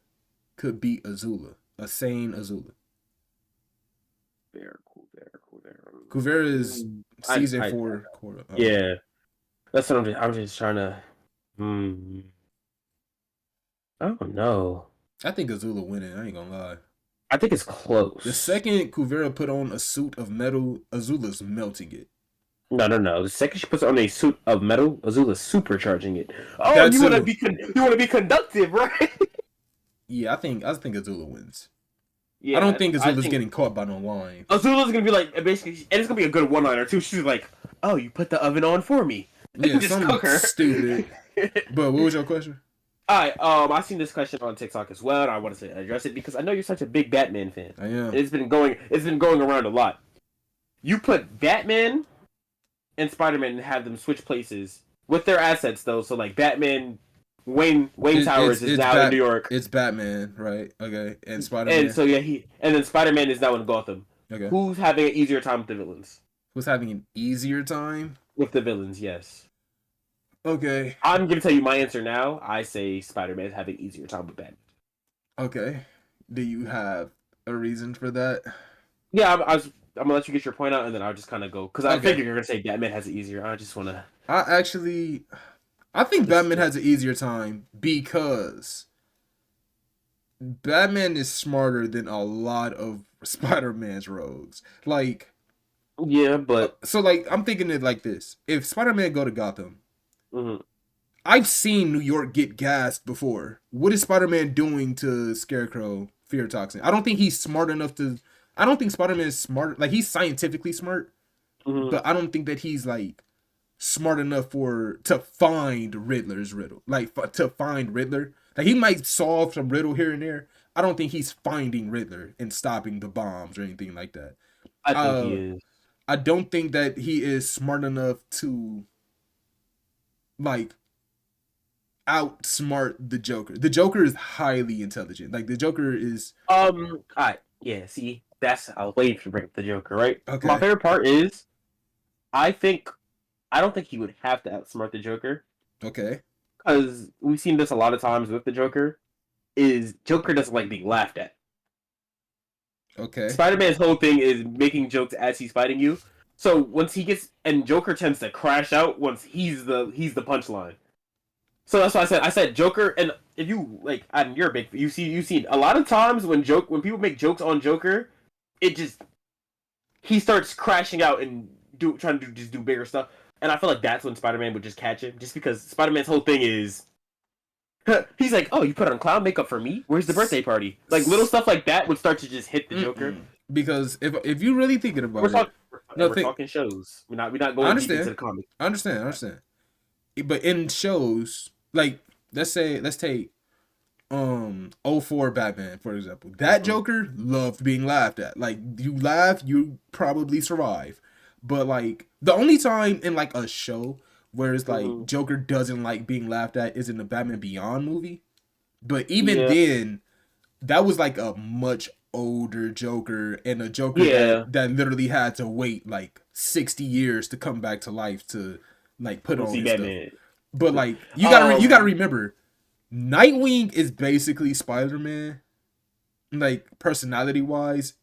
could beat Azula, a sane Azula? Kuvera is season 4. Yeah, that's what I'm just trying to. I don't know. I think Azula winning. I ain't gonna lie. I think it's close. The second Kuvera put on a suit of metal, Azula's melting it. No. The second she puts on a suit of metal, Azula's supercharging it. Oh, you want to be conductive, right? Yeah, I think Azula wins. Yeah, I don't think Azula's getting caught by no line. Azula's gonna be like basically, and it's gonna be a good one-liner too. She's like, "Oh, you put the oven on for me." Yeah, just cook her. Stupid. But what was your question? Alright, I seen this question on TikTok as well, and I wanted to address it because I know you're such a big Batman fan. I am. It's been going around a lot. You put Batman and Spider-Man and have them switch places with their assets though. So like Batman, Wayne Towers is now in New York. It's Batman, right? Okay, and Spider-Man. And so and then Spider-Man is now in Gotham. Okay. Who's having an easier time with the villains? Who's having an easier time with the villains? Yes. Okay. I'm gonna tell you my answer now. I say Spider-Man is having an easier time with Batman. Okay. Do you have a reason for that? Yeah, I'm gonna let you get your point out, and then I'll just kind of go because I figured you're gonna say Batman has it easier. I just wanna. I think Batman has an easier time because Batman is smarter than a lot of Spider-Man's rogues. Like, yeah, but so like I'm thinking it like this: if Spider-Man go to Gotham, mm-hmm. I've seen New York get gassed before. What is Spider-Man doing to Scarecrow fear toxin? I don't think he's smart enough to. I don't think Spider-Man is smart. Like, he's scientifically smart, but I don't think that he's like smart enough to find Riddler's riddle. Like, to find Riddler. Like, he might solve some riddle here and there. I don't think he's finding Riddler and stopping the bombs or anything like that. I think he is. I don't think that he is smart enough to like outsmart the Joker. The Joker is highly intelligent. Like, the Joker is alright, yeah, see, I was waiting to bring up the Joker, right? Okay. My favorite part is I don't think he would have to outsmart the Joker. Okay. Because we've seen this a lot of times with the Joker. Joker doesn't like being laughed at. Okay. Spider-Man's whole thing is making jokes as he's fighting you. So once he gets, and Joker tends to crash out once he's the punchline. So that's why I said Joker. And if you like, and you're a big, you've seen a lot of times when people make jokes on Joker, he starts crashing out and trying to do bigger stuff. And I feel like that's when Spider-Man would just catch him, just because Spider-Man's whole thing is, he's like, "Oh, you put on clown makeup for me? Where's the birthday party?" Like, little stuff like that would start to just hit the Joker. Because if you're really thinking about we're talking shows. We're not going deep into the comics. I understand. But in shows, like let's take 04 Batman, for example. That Joker loved being laughed at. Like, you laugh, you probably survive. But like the only time in like a show where it's like Joker doesn't like being laughed at is in the Batman Beyond movie. But even then, that was like a much older Joker and a Joker Yeah, that literally had to wait like 60 years to come back to life to like put we'll on see his stuff. Batman. But like you gotta Um, remember, Nightwing is basically Spider-Man, like personality wise.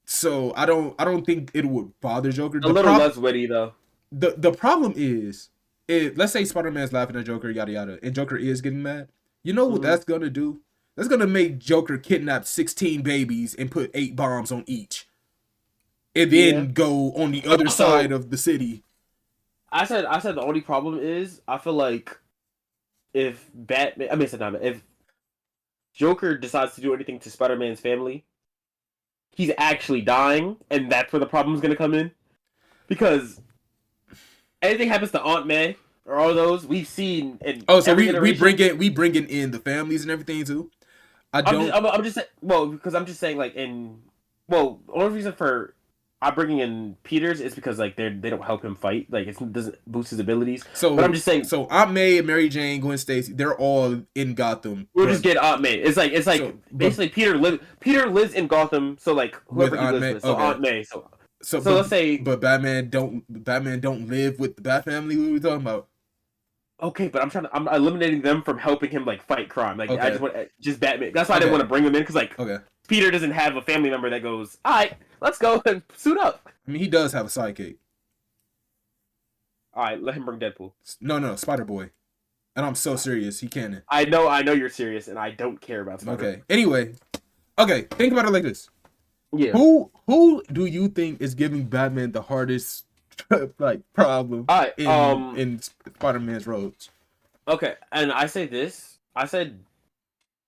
So I don't think it would bother Joker. a little less witty though. The problem is, let's say Spider-Man's laughing at Joker, yada yada, and Joker is getting mad. You know what Mhm. that's gonna do? That's gonna make Joker kidnap 16 babies and put 8 bombs on each, and Yeah. then go on the But other side also, of the city. I said the only problem is I feel like if Batman, I mean, it's not Batman, if Joker decides to do anything to Spider-Man's family, he's actually dying, and that's where the problem's gonna come in. Because anything happens to Aunt May or all those we've seen in Oh, so every we iteration. bringing in the families and everything too. I I'm just don't. I'm just well because I'm just saying like in well the only reason for I'm bringing in Peters is because like they don't help him fight like it doesn't boost his abilities. But I'm So just saying so Aunt May, Mary Jane, Gwen Stacy, they're all in Gotham, we'll just but get Aunt May. It's like so but basically Peter lives in Gotham, so like with whoever he Aunt lives May, with, so okay. Aunt May. So So let's say but Batman don't live with the Bat family. What are we talking about? okay, but I'm eliminating them from helping him like fight crime. Like I Okay, just want just Batman. That's why I didn't okay, want to bring him in because like okay. Peter doesn't have a family member that goes, all right, let's go and suit up. I mean, he does have a sidekick. All right, let him bring Deadpool. No, Spider Boy, and I'm so serious. He can. I know you're serious, and I don't care about Spider. Okay. Anyway, okay. Think about it like this: Yeah. who do you think is giving Batman the hardest like problem All right. in Spider Man's roads? Okay, and I say this. I said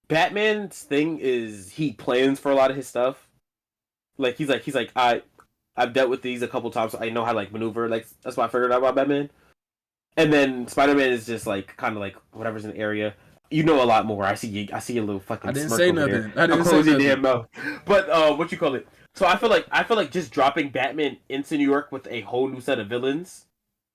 Batman's thing is he plans for a lot of his stuff. Like he's like I've dealt with these a couple times. So I know how to like maneuver. Like that's what I figured out about Batman. And then Spider Man is just like kind of like whatever's in the area. You know a lot more. I see you. I see a little I fucking didn't smirk say over there. nothing. I I'm didn't say closing your nothing. damn mouth. But what you call it? So I feel like just dropping Batman into New York with a whole new set of villains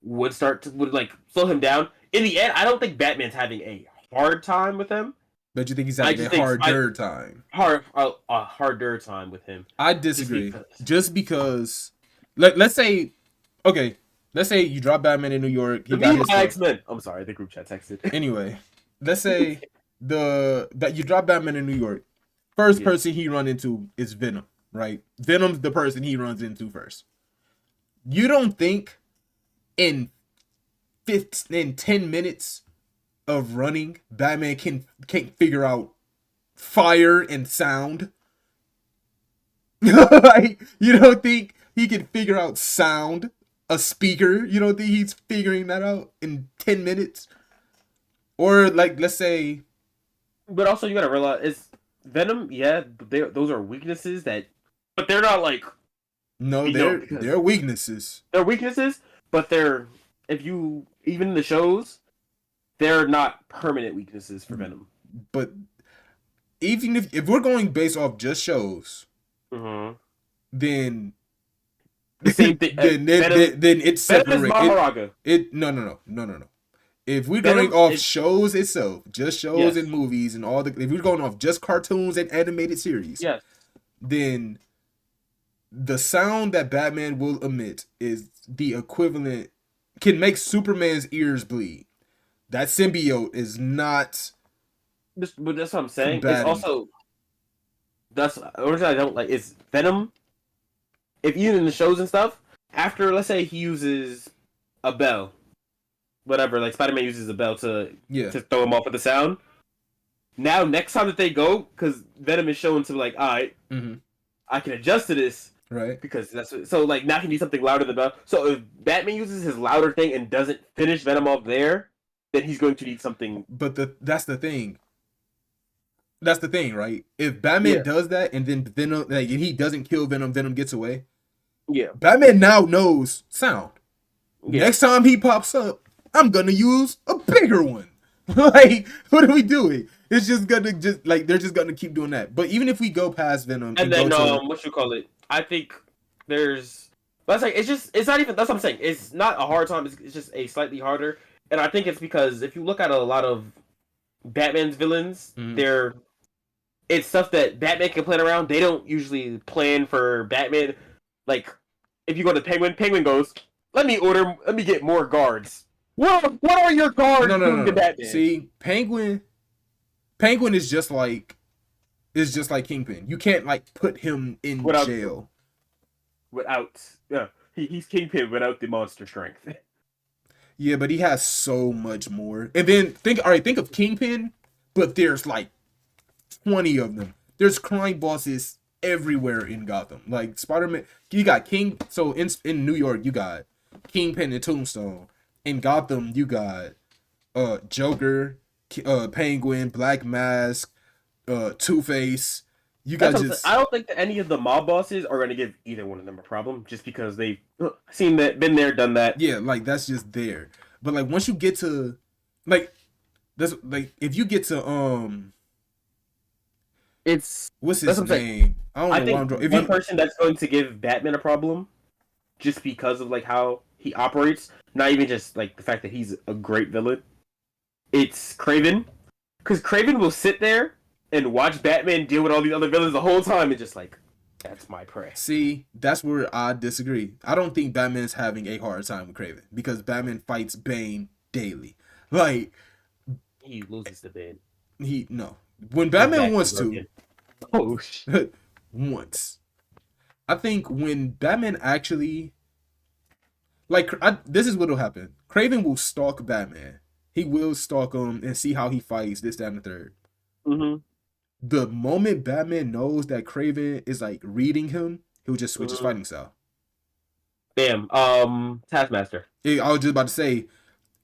would like slow him down. In the end, I don't think Batman's having a hard time with him. But you think he's I having a just think I harder time? a harder time with him. I Just disagree. because. Just because, let's say, okay, let's say you drop Batman in New York. He The got me his my stuff. X Men. I'm sorry, the group chat texted. Anyway, let's say that you drop Batman in New York. First Yeah. person he run into is Venom, right? Venom's the person he runs into first. You don't think in 10 minutes of running, Batman can't figure out fire and sound? Like, you don't think he can figure out sound, a speaker? You don't think he's figuring that out in 10 minutes? Or like, let's say, But also, you gotta realize it's Venom. Yeah, those are weaknesses that, but they're not like no, because they're weaknesses. they're weaknesses, but they're if you even in the shows, they're not permanent weaknesses for Venom. But even if we're going based off just shows, Mm-hmm. then The same thing. then it's Venom is separate. Maharaga. It no. If we're going Venom off is shows itself, just shows yes, and movies and all the, if we're going off just cartoons and animated series, yes. then the sound that Batman will emit is the equivalent, can make Superman's ears bleed. That symbiote is not But that's what I'm saying. It's combating. also that's the reason I don't like is Venom. If even in the shows and stuff, after let's say he uses a bell, whatever, like Spider-Man uses a bell Yeah. to throw him off with the sound. Now, next time that they go, because Venom is shown to like, all right, Mm-hmm. I can adjust to this Right. because that's so like now he needs something louder than bell. So if Batman uses his louder thing and doesn't finish Venom off there, then he's going to need something. But that's the thing. That's the thing, right? If Batman Yeah, does that and then Venom, like, and he doesn't kill Venom, Venom gets away. yeah, Batman now knows sound. yeah. Next time he pops up, I'm gonna use a bigger one. Like, what are we doing? It's just gonna just like they're just gonna keep doing that. But even if we go past Venom And and go then to what you call it? I think there's. That's like it's not even that's what I'm saying. It's not a hard time. It's just a slightly harder. And I think it's because if you look at a lot of Batman's villains, Mhm. they're it's stuff that Batman can plan around. They don't usually plan for Batman. Like, if you go to Penguin, Penguin goes, let me get more guards. What are your No, guards no, doing no, to no. Batman? See, Penguin is just like Kingpin. You can't like put him in Without, jail. yeah, he's Kingpin without the monster strength. Yeah, but he has so much more. And then think of Kingpin, but there's like 20 of them. There's crime bosses everywhere in Gotham. Like Spider-Man, you got in New York, you got Kingpin and Tombstone. In Gotham, you got Joker, Penguin, Black Mask, Two-Face. You That's got what I'm saying. just I don't think that any of the mob bosses are going to give either one of them a problem, just because they've seen that, been there, done that. yeah, like that's just there. But like once you get to like that's like if you get to It's what's that's his what I'm saying. name? I don't I know why think I'm drawing. If one you person that's going to give Batman a problem, just because of like how he operates, not even just like the fact that he's a great villain. It's Craven, because Craven will sit there and watch Batman deal with all these other villains the whole time, and just like, that's my prey. see, that's where I disagree. I don't think Batman's having a hard time with Craven because Batman fights Bane daily. Like He loses the Bane. he no. When His Batman back is wants to, broken. Oh, once. I think when Batman actually this is what'll happen. Craven will stalk Batman. He will stalk him and see how he fights this, that, and the third. mm-hmm. The moment Batman knows that Craven is like reading him, he'll just switch his Mm-hmm. fighting style. Damn. Taskmaster. I was just about to say,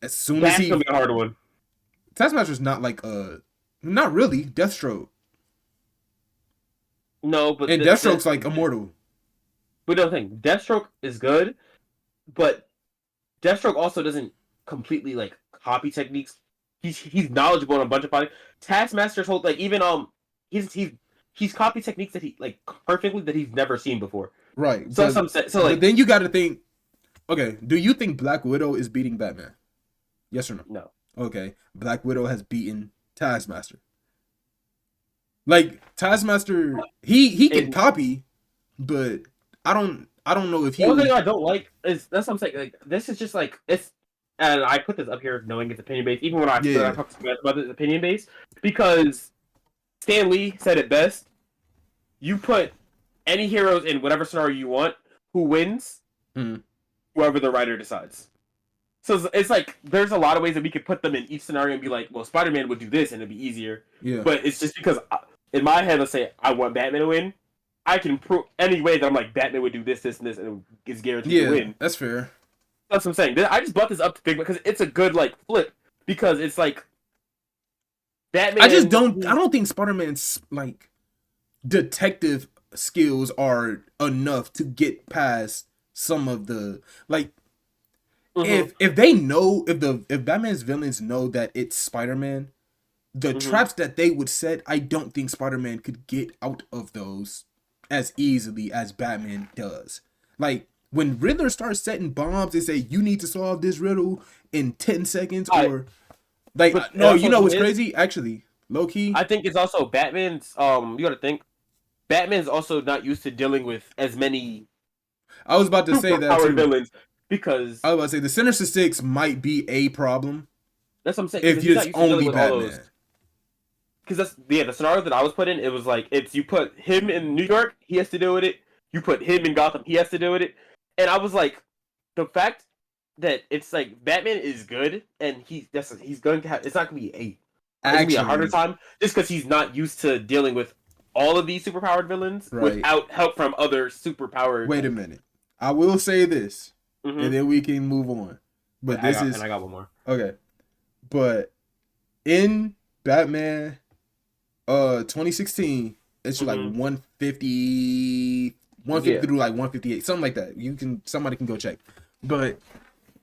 as soon as That's he gonna be a hard one. Taskmaster's not like not really Deathstroke, No, but and Deathstroke's like immortal. but the thing, Deathstroke is good, but Deathstroke also doesn't completely like copy techniques. He's knowledgeable in a bunch of fighting. Taskmaster's whole like even he's copy techniques that he like perfectly that he's never seen before. Right, So some so like but then you got to think. Okay, do you think Black Widow is beating Batman? Yes or no? no. Okay, Black Widow has beaten Taskmaster. Like Taskmaster, he can And copy, but I don't know if the only he. thing I don't like is that's what I'm saying. Like this is just like it's, and I put this up here knowing it's opinion based. Even when I Yeah, talk to about this opinion based, because Stan Lee said it best. You put any heroes in whatever scenario you want. Who wins? mm, Whoever the writer decides. So it's like there's a lot of ways that we could put them in each scenario and be like, well, Spider-Man would do this and it'd be easier. yeah, But it's just because in my head, let's say I want Batman to win. I can prove any way that I'm like Batman would do this, this, and this, and it's guaranteed to yeah. win. That's fair. That's what I'm saying. I just brought this up to Big because it's a good like flip because it's like Batman. I don't think Spider-Man's like detective skills are enough to get past some of the like. Mm-hmm, If they know if Batman's villains know that it's Spider-Man, the mm-hmm. traps that they would set, I don't think Spider-Man could get out of those as easily as Batman does. Like when Riddler starts setting bombs and say you need to solve this riddle in 10 seconds or like But no, you know also what's is, crazy? Actually, low key, I think it's also Batman's. You got to think Batman's also not used to dealing with as many I was about to say super that powered too. villains because I was about to say the Sinister Six might be a problem that's what I'm saying. if He's it's not used to dealing only with all Batman. those. Because that's the scenario that I was put in. It was like it's you put him in New York, he has to deal with it. You put him in Gotham, he has to deal with it. And I was like, the fact that it's like Batman is good, and he's going to have it's not going to be it's going to be a harder Actually, time just because he's not used to dealing with all of these superpowered villains right. without help from other superpowered. Wait a minute. I will say this, Mm-hmm. and then we can move on. But I got one more. okay. But in Batman 2016, it's like Mm-hmm. 150 Yeah. through like 158, something like that. Somebody can go check. But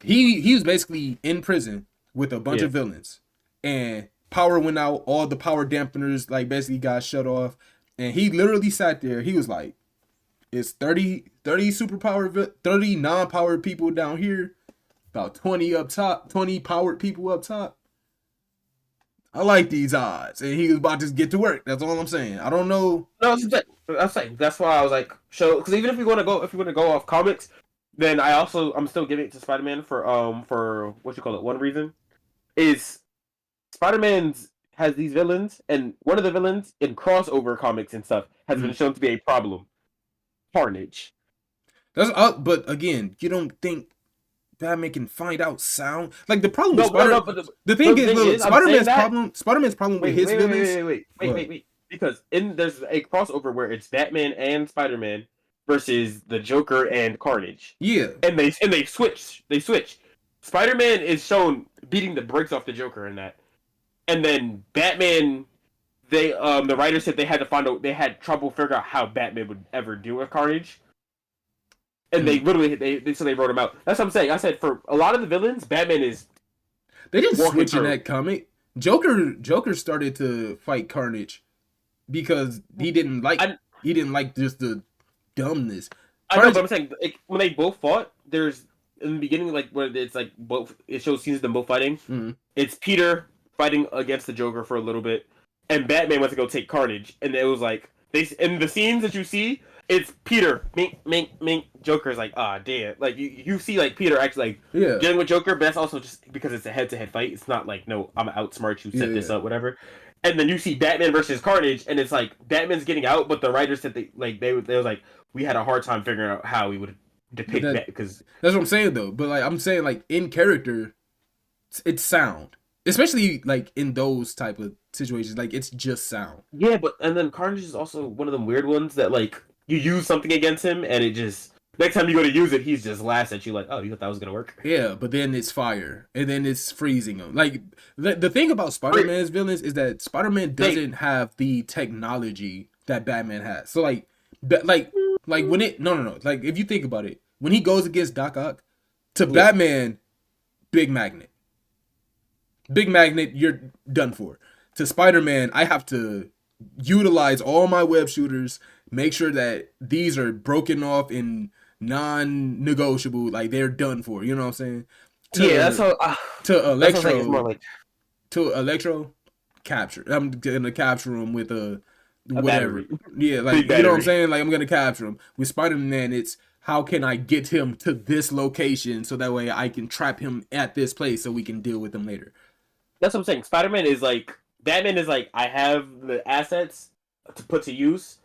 he was basically in prison with a bunch of villains, and power went out. All the power dampeners like basically got shut off, and he literally sat there. He was like, "It's 30 superpower, 30 non-powered people down here, about 20 up top, 20 powered people up top. I like these odds, and he was about to get to work. That's all I'm saying. I don't know. No, that's like that's why I was like, show because even if we want to go, if we want to go off comics, then I'm still giving it to Spider Man for what you call it. One reason is Spider Man's has these villains, and one of the villains in crossover comics and stuff has been shown to be a problem. Carnage. That's but again, you don't think Batman can find out sound? Like the problem with the thing is, look, Spider-Man's problem with his villains. Wait. Because there's a crossover where it's Batman and Spider-Man versus the Joker and Carnage. Yeah. And they switch. Spider-Man is shown beating the brakes off the Joker in that. And then Batman, the writers said they had trouble figuring out how Batman would ever deal with Carnage. And they literally they wrote him out. That's what I'm saying. I said for a lot of the villains, Batman is. They didn't switch in that comic. Joker started to fight Carnage because he didn't like just the dumbness. I know, but I'm saying when they both fought, there's in the beginning like where it's like both. It shows scenes of them both fighting. Mm-hmm. It's Peter fighting against the Joker for a little bit, and Batman went to go take Carnage, and it was like in the scenes that you see. It's Peter, mink. Joker's like, damn. Like you see, like Peter actually like dealing with Joker, but that's also just because it's a head-to-head fight. It's not like no, I'm outsmart you, set this up, whatever. And then you see Batman versus Carnage, and it's like Batman's getting out, but the writers said they was like we had a hard time figuring out how we would depict that because that's what I'm saying though. But like I'm saying, like in character, it's sound, especially like in those type of situations. Like it's just sound. Yeah, but and then Carnage is also one of them weird ones that like. You use something against him, and it just next time you go to use it, he's just laughs at you like, "Oh, you thought that was gonna work?" Yeah, but then it's fire, and then it's freezing him. Like the thing about Spider-Man's villains is that Spider-Man doesn't have the technology that Batman has. So like when it no, like if you think about it, when he goes against Doc Ock, to Batman, big magnet, you're done for. To Spider-Man, I have to utilize all my web shooters. Make sure that these are broken off in non-negotiable, like they're done for. You know what I'm saying? That's how. To Electro, it's more like... to Electro, capture. I'm gonna capture him with a whatever. Yeah, like you know what I'm saying? Like I'm gonna capture him. With Spider-Man, it's how can I get him to this location so that way I can trap him at this place so we can deal with him later. That's what I'm saying. Spider-Man is like Batman is like I have the assets to put to use.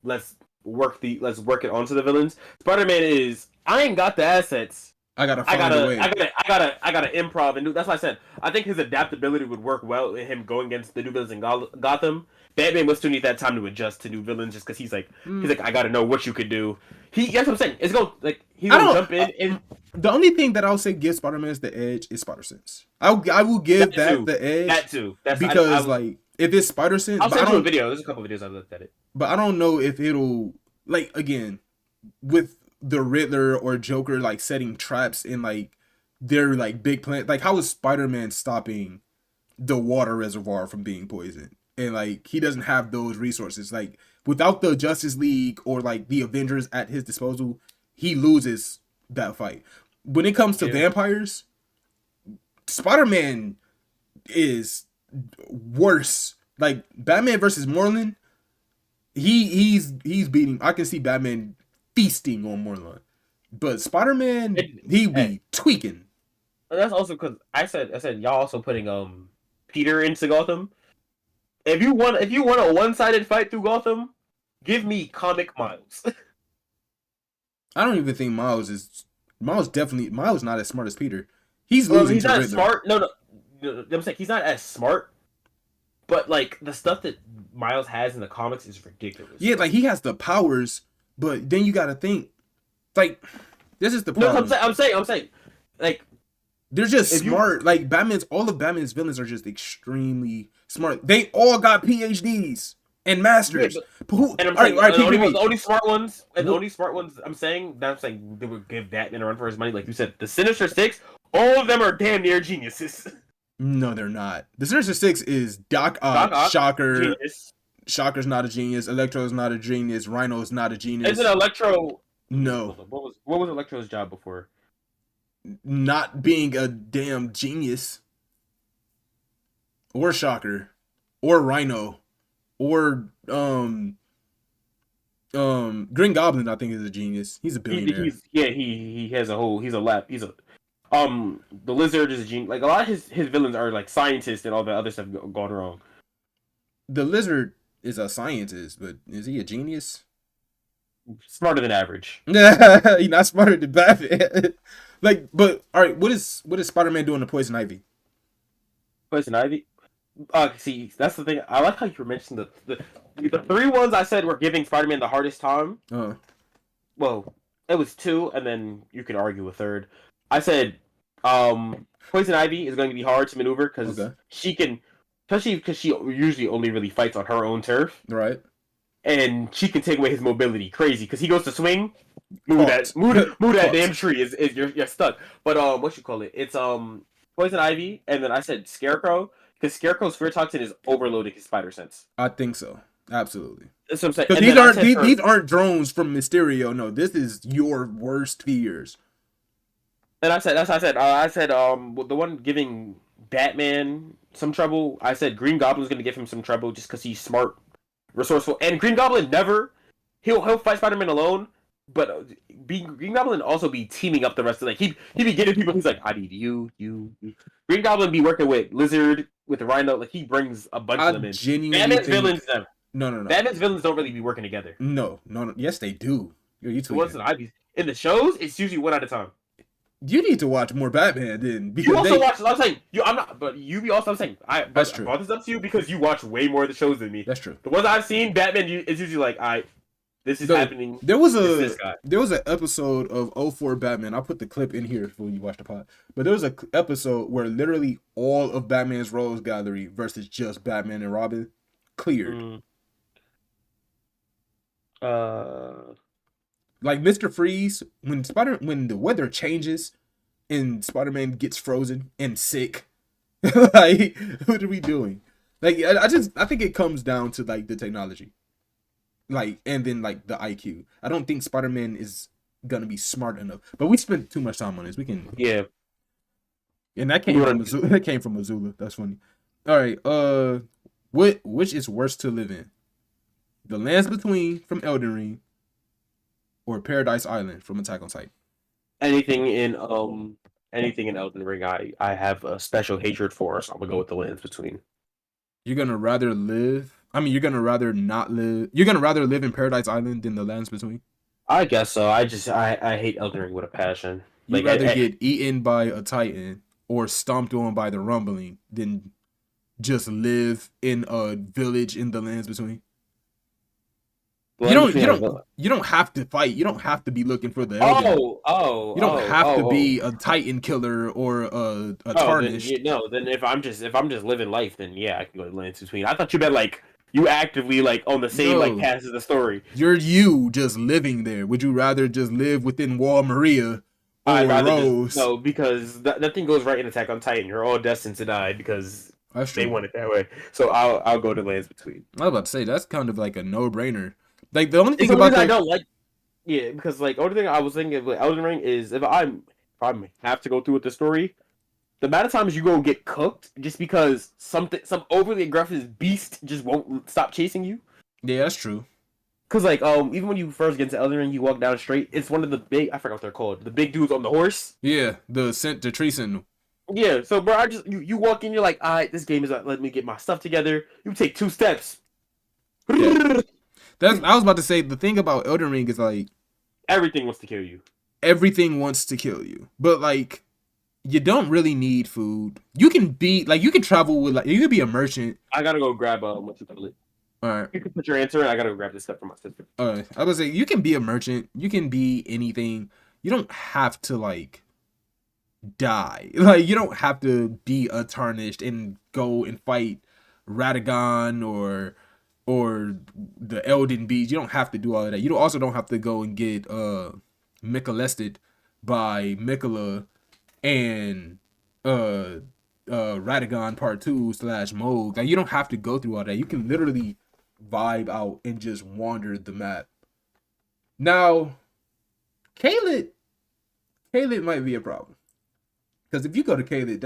Let's work it onto the villains. Spider-Man is I ain't got the assets. I gotta a way. I gotta improv and do. That's why I said I think his adaptability would work well in him going against the new villains in Gotham. Batman would still need that time to adjust to new villains just because he's like I gotta know what you could do. That's what I'm saying. It's going like he's gonna jump in. And the only thing that I'll say gives Spider-Man the edge is Spider Sense. I will give that the edge. That too. Because like if it's Spider Sense, I'll send you a video. There's a couple videos I've looked at it. But I don't know if it'll like again with the Riddler or Joker like setting traps in like their like big plan. Like how is Spider-Man stopping the water reservoir from being poisoned? And like he doesn't have those resources. Like without the Justice League or like the Avengers at his disposal, he loses that fight. When it comes to vampires, Spider-Man is worse. Like Batman versus Morlun. He's beating. I can see Batman feasting on Morlun, but Spider-Man he be tweaking. That's also because I said y'all also putting Peter into Gotham. If you want a one-sided fight through Gotham, give me comic Miles. I don't even think Miles not as smart as Peter. He's losing. He's not as smart. No. I'm saying he's not as smart. But like the stuff that Miles has in the comics is ridiculous. Yeah, like he has the powers, but then you got to think, like this is the problem. No, I'm saying, like they're just smart. Like all of Batman's villains are just extremely smart. They all got PhDs and masters. Yeah, and I'm saying the only smart ones, I'm saying they would give Batman a run for his money. Like you said, the Sinister Six, all of them are damn near geniuses. No, they're not. The Sinister Six is Doc Ock, Shocker. Genius. Shocker's not a genius. Electro's not a genius. Rhino's not a genius. Isn't Electro? No. What was Electro's job before? Not being a damn genius. or Shocker or Rhino or Green Goblin. I think is a genius. He's a billionaire. He has a whole he's a the Lizard is a genius. Like a lot of his villains are like scientists and all the other stuff gone wrong. The Lizard is a scientist, but is he a genius? Smarter than average. He's not smarter than Batman. Like, but all right, what is Spider-Man doing to Poison Ivy? Poison Ivy. See, that's the thing. I like how you mentioned the three ones I said were giving Spider-Man the hardest time. Well, it was two, and then you can argue a third. I said, Poison Ivy is going to be hard to maneuver because she can, especially because she usually only really fights on her own turf, right? And she can take away his mobility crazy because he goes to swing, move that damn tree is you're stuck. But what you call it? It's Poison Ivy, and then I said Scarecrow because Scarecrow's fear toxin is overloading his spider sense. I think so. Absolutely. That's what I'm saying. Because these aren't drones from Mysterio. No, this is your worst fears. And I said the one giving Batman some trouble. I said Green Goblin's gonna give him some trouble just because he's smart, resourceful, and Green Goblin he'll fight Spider-Man alone. But Green Goblin also be teaming up the rest of he be getting people. He's like, I need you. Green Goblin be working with Lizard, with the Rhino. Like he brings a bunch of them in. Batman's villains never. No. Batman's villains don't really be working together. No. Yes, they do. You in the shows, it's usually one at a time. You need to watch more Batman then. Because you also watch. I'm saying I'm saying that's true. I brought this up to you because you watch way more of the shows than me. That's true. The ones I've seen, Batman is usually like, this is happening. There was an episode of 04 Batman. I'll put the clip in here for when you watch the pod. But there was an episode where literally all of Batman's Rogues Gallery versus just Batman and Robin cleared. Like Mr. Freeze, when the weather changes and Spider-Man gets frozen and sick, like what are we doing? Like I think it comes down to like the technology. Like and then like the IQ. I don't think Spider-Man is gonna be smart enough. But we spent too much time on this. We can And that came from Missoula. That's funny. All right. Which is worse to live in? The Lands Between from Elden Ring or Paradise Island from Attack on Titan? Anything in Elden Ring I have a special hatred for, so I'm gonna go with the Lands Between. You're gonna rather not live. You're gonna rather live in Paradise Island than the Lands Between? I guess so. I hate Elden Ring with a passion. You'd rather get eaten by a Titan or stomped on by the Rumbling than just live in a village in the Lands Between? You don't have to fight. You don't have to be looking for the Elden. You don't have to be a Titan killer or a Tarnished. Then if I'm just living life, then yeah, I can go to the Lands Between. I thought you meant like you actively like on the same path as the story. You just living there. Would you rather just live within Wall Maria or Rose? No, because that thing goes right in Attack on Titan. You're all destined to die because they want it that way. So I'll go to Lands Between. I was about to say that's kind of like a no-brainer. Like the only thing about that, I don't like, because like only thing I was thinking of Elden Ring is if I have to go through with the story, the amount of times you go get cooked just because some overly aggressive beast just won't stop chasing you. Yeah, that's true. Because like even when you first get into Elden Ring, you walk down the street. It's one of the big, I forgot what they're called, the big dudes on the horse. Yeah, the tree sentinel. Yeah, so bro, you walk in, you're like, all right, this game is let me get my stuff together. You take 2 steps. Yeah. I was about to say, the thing about Elden Ring is like everything wants to kill you. Everything wants to kill you, but like you don't really need food. You can travel with you can be a merchant. I gotta go grab what you call it. All right, you can put your answer in. I gotta go grab this stuff from my sister. All right, I was say you can be a merchant. You can be anything. You don't have to like die. Like you don't have to be a Tarnished and go and fight Radagon or the Elden Beast. You don't have to do all of that. You also don't have to go and get Michalested by Mikola and Radagon Part 2 / Moog. Like, you don't have to go through all that. You can literally vibe out and just wander the map. Now, Caelid might be a problem. Because if you go to Caelid,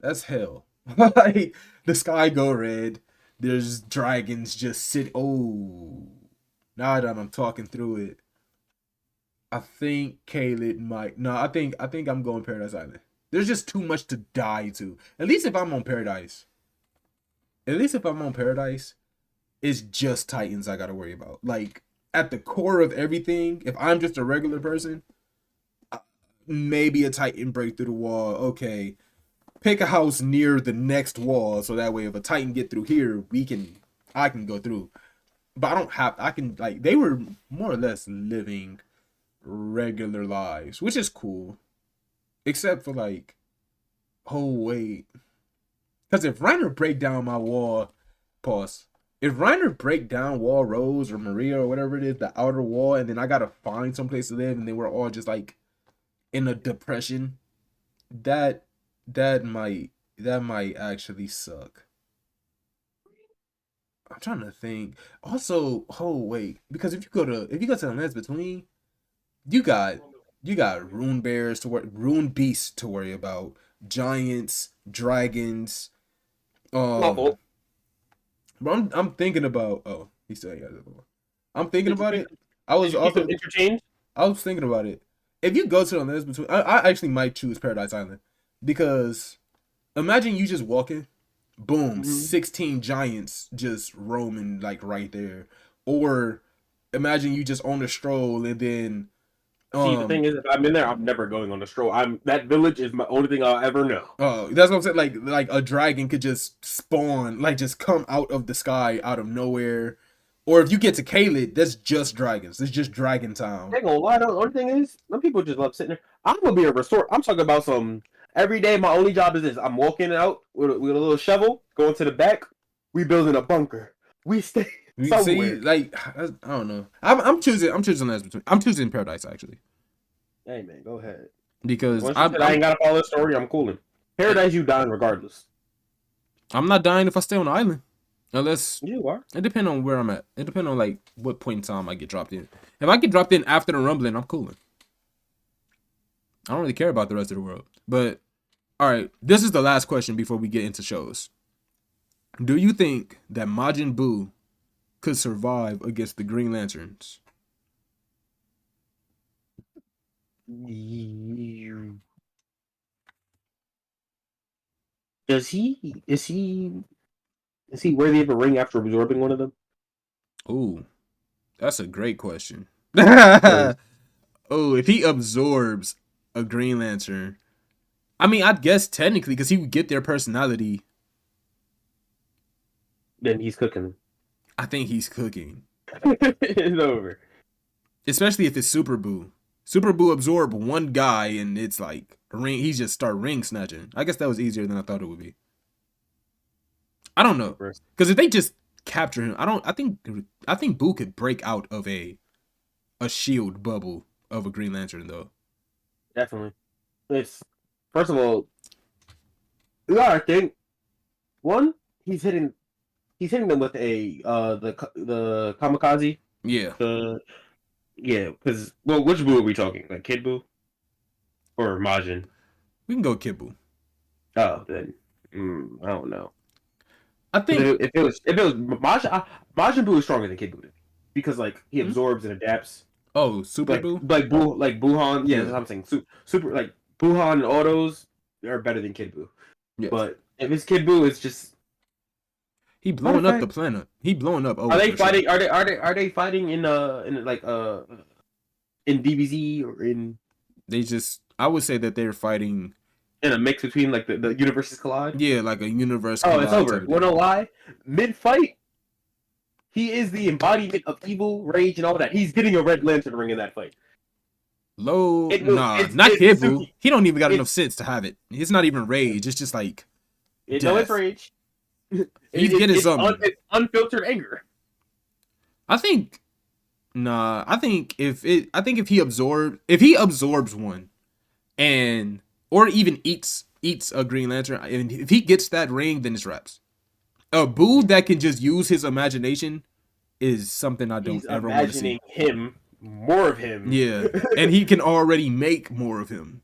that's hell. Like the sky go red. There's dragons just sit. Oh, now that I'm talking through it, I think Khaled might. No, I think I'm going Paradise Island. There's just too much to die to. At least if I'm on Paradise. At least if I'm on Paradise, it's just Titans I gotta worry about. Like at the core of everything, if I'm just a regular person, maybe a Titan break through the wall. Okay, pick a house near the next wall so that way if a Titan get through here, I can go through. But I don't have I can like they were more or less living regular lives, which is cool. Except for like, oh wait. Cause if Reiner break down my wall, pause. If Reiner break down Wall Rose or Maria or whatever it is, the outer wall, and then I gotta find someplace to live, and then we're all just like in a depression, that that might actually suck. I'm trying to think. Also, oh wait, because if you go to the lands between, you got you got rune beasts to worry about, giants, dragons. My Um, fault. but I'm thinking about. Oh, he still ain't got it. I'm thinking Did you about keep it. I did was you keep them also interchanged? I was thinking about it. If you go to the lands between, I actually might choose Paradise Island because imagine you just walking, boom, Mm-hmm. 16 giants just roaming like right there, or imagine you just on a stroll and then See, the thing um is, if I'm in there, I'm never going on a stroll. I'm that village is my only thing I'll ever know. oh, that's what I'm saying. Like a dragon could just spawn, like just come out of the sky, out of nowhere. Or if you get to Khalid, that's just dragons. It's just Dragon Town. I ain't gonna lie, the only thing is, some people just love sitting there. I'm gonna be a resort. I'm talking about some every day. My only job is this: I'm walking out with a little shovel, going to the back. We building a bunker. We stay You see, somewhere. like I don't know. I'm choosing that between. I'm choosing Paradise actually Hey man, go ahead. because Once you I'm said I I'm ain't gotta follow the story, I'm cooling. Paradise, you dying regardless. I'm not dying if I stay on the island, unless You are. it depends on where I'm at. It depends on like what point in time I get dropped in. If I get dropped in after the rumbling, I'm cooling. I don't really care about the rest of the world. But all right, this is the last question before we get into shows. Do you think that Majin Buu could survive against the Green Lanterns? Does he? Is he worthy of a ring after absorbing one of them? Ooh, that's a great question. Because Oh, if he absorbs a Green Lantern, I mean, I'd guess technically because he would get their personality. then he's cooking. I think he's cooking, It's over. especially if it's Super Boo. Super Boo absorb one guy and it's like ring. He just start ring snatching. I guess that was easier than I thought it would be. I don't know because if they just capture him, I don't. I think Boo could break out of a shield bubble of a Green Lantern though. Definitely. It's first of all, you gotta think. One, he's hitting them with a the kamikaze. Yeah, The yeah, because well, which boo are we talking? Like Kid Boo or Majin? we can go Kid Boo. Oh, then I don't know. I Because think. if it was Majin Buu is stronger than Kid Buu because like he Hmm? absorbs and adapts Oh, Super Boo. like Buhan. Yeah, that's Yeah. what I'm saying. Super like Buhan and autos are better than Kid Buu. Yes. But if it's Kid Buu, it's just He matter of blowing up the fact. planet. He blowing up Are O they for sure. fighting? Are they fighting in DBZ or They just I would say that they're fighting, in a mix between like the universes collide? yeah, like a universe Oh, it's collide type over. of Wanna thing. lie? Mid fight, he is the embodiment of evil, rage, and all that. He's getting a red lantern ring in that fight. Low, It will. nah, not It's Kibu. Suki. He don't even got enough It's sense to have it. It's not even rage. It's just like no, it's death. rage. He's getting something. It's unfiltered anger. I think. Nah, I think if he absorbs one and or even eats a Green Lantern, and if he gets that ring, then it's wraps. A Boo that can just use his imagination is something I don't He's ever want to see. imagining him, more of him. Yeah, and he can already make more of him.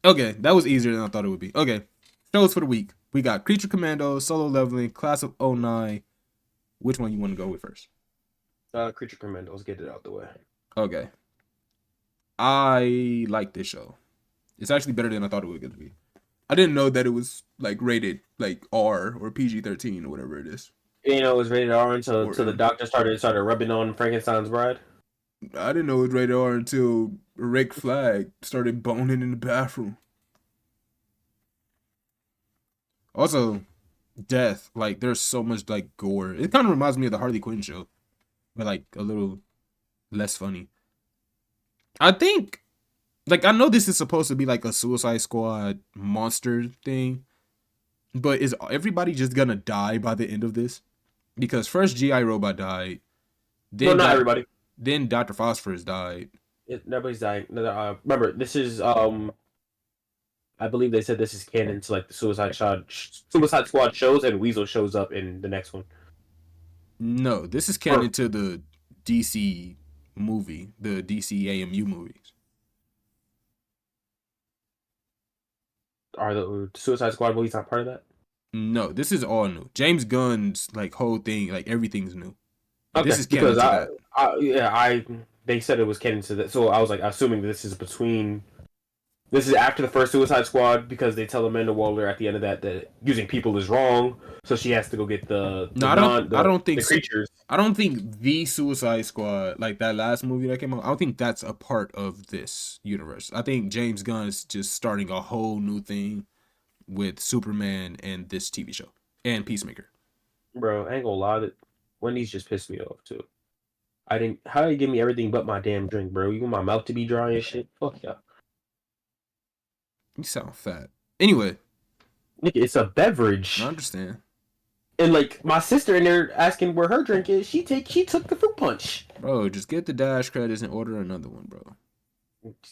Okay, that was easier than I thought it would be. Okay, Shows for the week. We got Creature Commandos, Solo Leveling, Class of '09. Which one you want to go with first? Creature Commandos. Get it out the way. Okay. I like this show. It's actually better than I thought it was going to be. I didn't know that it was like rated like R or PG-13 or whatever it is. You know, it was rated R until the doctor started rubbing on Frankenstein's bride. I didn't know it was rated R until Rick Flag started boning in the bathroom. Also, death. Like, there's so much like gore. It kind of reminds me of the Harley Quinn show, but like a little less funny. I think, like, I know this is supposed to be like a Suicide Squad monster thing, but is everybody just gonna die by the end of this? Because first G.I. Robot died. Then No, not everybody. Then Dr. Phosphorus died. Nobody's dying. Remember, this is I believe they said this is canon to like the Suicide Squad shows, and Weasel shows up in the next one. No, this is canon to the DC movie, the DC AMU movies. Are the Suicide Squad movies not part of that? No, this is all new. James Gunn's like whole thing, like everything's new. Okay, this is canon because they said it was canon to that, so I was like assuming this is between. This is after the first Suicide Squad because they tell Amanda Waller at the end of that using people is wrong, so she has to go get the I don't think the creatures. I don't think the Suicide Squad, like that last movie that came out, I don't think that's a part of this universe. I think James Gunn's just starting a whole new thing with Superman and this TV show and Peacemaker. Bro, I ain't gonna lie, that Wendy's just pissed me off too. How do you give me everything but my damn drink, bro? You want my mouth to be dry and shit? Fuck yeah. You sound fat. Anyway. Nigga, it's a beverage. I understand. And like my sister in there asking where her drink is, she took the fruit punch. Bro, just get the dash credits and order another one, bro.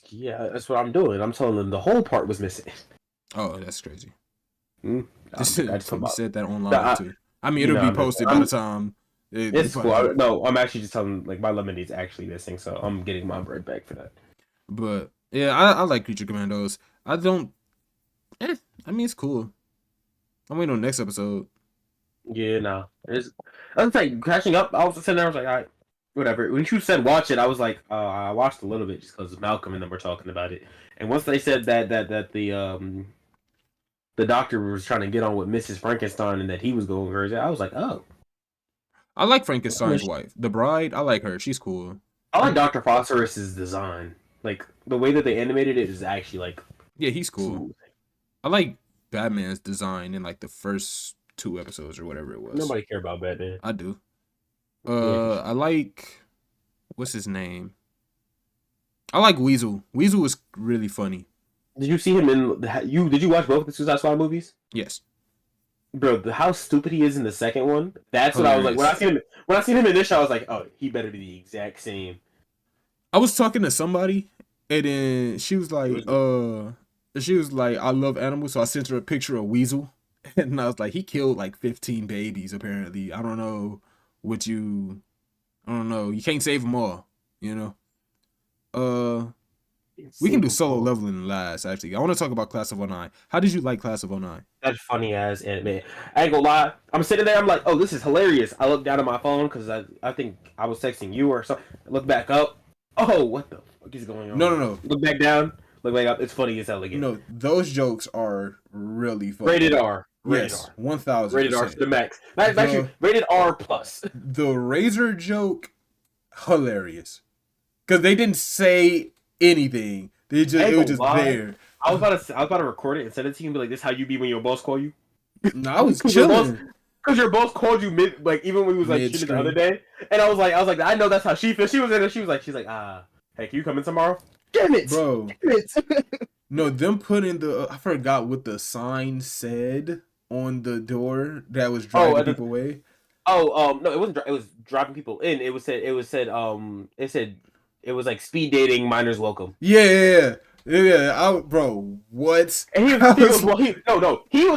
Yeah, that's what I'm doing. I'm telling them the whole part was missing. Oh, that's crazy. You said that online too. I mean, it'll be posted by the time. It's cool. No, I'm actually just telling like my lemonade's actually missing, so I'm getting my bread back for that. But yeah, I like Creature Commandos. I don't. I mean, it's cool. I'm waiting on the next episode. Yeah, no. I was like catching up. I was sitting there. I was like, all right, whatever. When you said watch it, I was like, I watched a little bit just because Malcolm and them were talking about it. And once they said that the doctor was trying to get on with Mrs. Frankenstein and that he was going crazy, I was like, oh. I like Frankenstein's wife, the bride. I like her. She's cool. I like Dr. Phosphorus's design. Like the way that they animated it is actually like. Yeah, he's cool. Smooth. I like Batman's design in like the first 2 episodes or whatever it was. Nobody care about Batman. I do. I like, what's his name? I like Weasel. Weasel was really funny. Did you see him in Did you watch both the Suicide Squad movies? Yes. Bro, how stupid he is in the second one. That's what I was like. When I seen him in this show, I was like, oh, he better be the exact same. I was talking to somebody, and then she was like, I love animals, so I sent her a picture of Weasel. And I was like, he killed like 15 babies, apparently. I don't know. You can't save them all, you know? We can do Solo Leveling last, actually. I want to talk about Class of '09. How did you like Class of '09? That's funny ass anime. I ain't gonna lie. I'm sitting there, I'm like, oh, this is hilarious. I look down at my phone because I think I was texting you or something. I look back up. Oh, what the fuck is going on? No. Look back down. Look back up. It's funny as hell again. No, those jokes are really funny. Rated R. Yes, 1,000%. Rated R to the max. Actually, rated R plus. The razor joke, hilarious. Because they didn't say anything. It was just there. I was about to record it and send it to you and be like, "This is how you be when your boss call you." No, I was chilling. Because your boss called you even when we was like shooting the other day, and I was like, I know that's how she feels. She was in there. She's like, hey, can you come in tomorrow? Damn it, bro. Damn it. No, them putting I forgot what the sign said on the door that was driving people away. No, it wasn't. It was driving people in. It was like speed dating, minors welcome. Yeah. Bro, what? And he was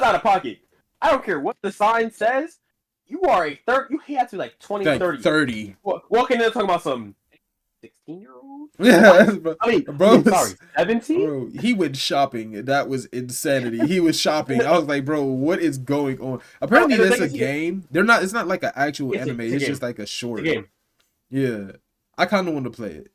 out of pocket. I don't care what the sign says. You are a third. He had to be like 20, 30. 30. Walking in talking about some. 16-year-old. Yeah, What? I bro, mean, sorry, 17. bro, he went shopping. That was insanity. He was shopping. I was like, bro, what is going on? Bro, Apparently, and the that's thing a is, game. They're not. It's not like an actual anime. it's a It's game. just like a It's a short. game. Yeah, I kind of want to play it.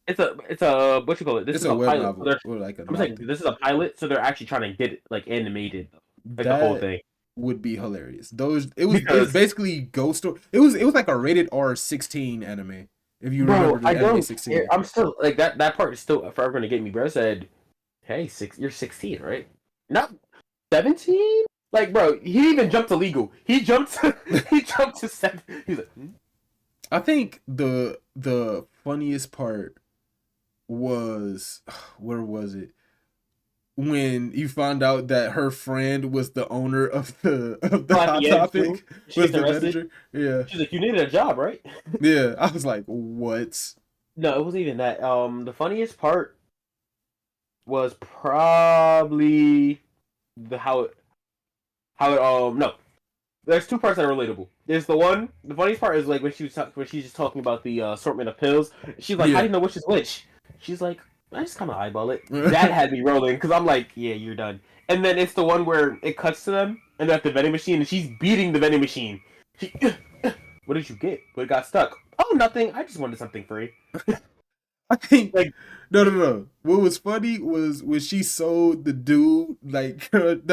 It's a what you call it? This It's is a a web pilot. So novel or like a I'm novel saying thing. this is a pilot, so they're actually trying to get it like animated, like the whole That thing. would be hilarious. Those it was Because, basically Ghost Story. It was like a rated R 16 anime. If you remember bro, the I anime don't care. 16. I'm still like that part is still forever gonna get me. Bro said, "Hey, you're 16, right? Not 17." Like, bro, he even jumped to legal. He jumped to 7. He's like, hmm? I think the funniest part was where was it? When you found out that her friend was the owner of the Oh, at Hot the end too, Topic, she was gets the arrested. manager. Yeah, She's like, "You needed a job, right?" yeah. I was like, what? No, it wasn't even that. The funniest part was probably the how it no. There's two parts that are relatable. There's the funniest part is like when she's just talking about the assortment of pills. She's like, "How do Yeah. you know which is which?" She's like, "I just kind of eyeball it." That had me rolling because I'm like, "Yeah, you're done." And then it's the one where it cuts to them and they're at the vending machine and she's beating the vending machine. She, what did you get? But it got stuck. Oh, nothing. I just wanted something free. I think Like, no. What was funny was when she sold the dude like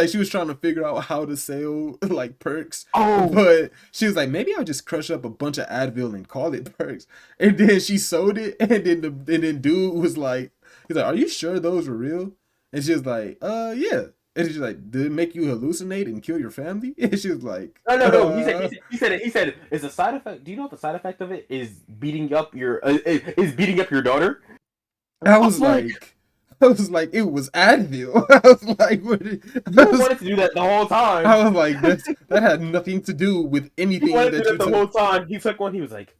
she was trying to figure out how to sell like perks, oh, but she was like, maybe I'll just crush up a bunch of Advil and call it perks. And then she sold it, and then dude was like, he's like, are you sure those were real? And she was like, yeah. And she's like, did it make you hallucinate and kill your family? And she was like, no. He said it's a side effect. Do you know what the side effect of it is? Beating up your daughter. I I was was like, like, I was like, it was Advil. I was like, I you was, wanted to do that the whole time. I was like, that had nothing to do with You anything wanted to that do you that the whole took. time. He took one. He was like,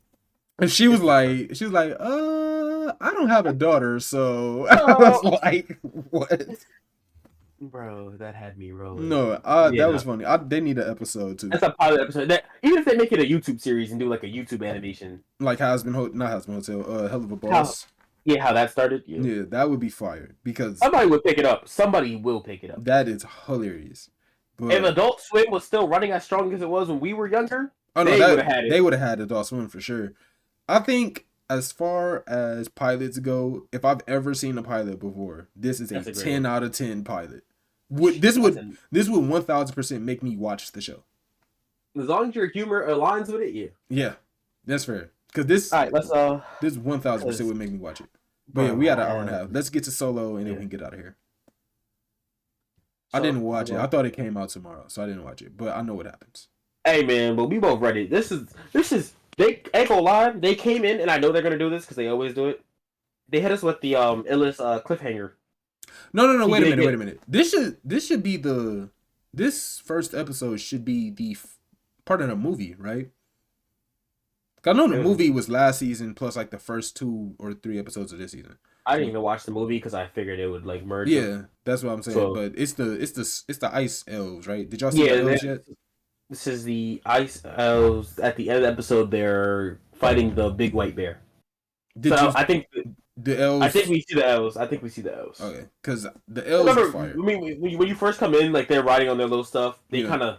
And it's the first. she was like, I don't have a daughter, so I was Oh, like, what? bro, that had me rolling. No, Yeah, that no. was funny. They need an episode too, That's a pilot episode. That even if they make it a YouTube series and do like a YouTube animation, like not Husband Hotel, Hell of a how Boss. yeah, how that started. Yeah, Yeah, that would be fire because somebody would pick it up. Somebody will pick it up. that is hilarious. If But Adult Swim was still running as strong as it was when we were younger, oh no, they would that have had it. they would have had Adult Swim for sure. I think as far as pilots go, if I've ever seen a pilot before, this is a That's a great 10 one. out of 10 pilot. Would this That's would an, this would 1000% make me watch the show. as long as your humor aligns with it, yeah. Yeah, that's fair. Because this All right, let's this 1000% cause would make me watch it. But yeah, bro, we I got an hour and a had half. Let's get to Solo and then yeah. we can get out of here. I So didn't watch it. I thought it came out tomorrow, so I didn't watch it. But I know what happens. hey man, but we both read it. This is they ain't gonna lie. They came in and I know they're gonna do this because they always do it. They hit us with the illest cliffhanger. No. He Wait a didn't minute. Wait get a minute. This should be this first episode should be the part of the movie, right? I know the it was, movie was last season plus like the first 2 or 3 episodes of this season. I didn't So even watch the movie because I figured it would like merge them. yeah, that's what I'm saying. So But it's the ice elves, right? Did y'all see the yeah, elves yet? this is the ice elves. At the end of the episode, they're fighting the big white bear. Did you So the I think elves? we see the elves. I think we see the elves. Okay, because the elves are Remember, I fire. mean, when you first come in, like they're riding on their little stuff. Yeah.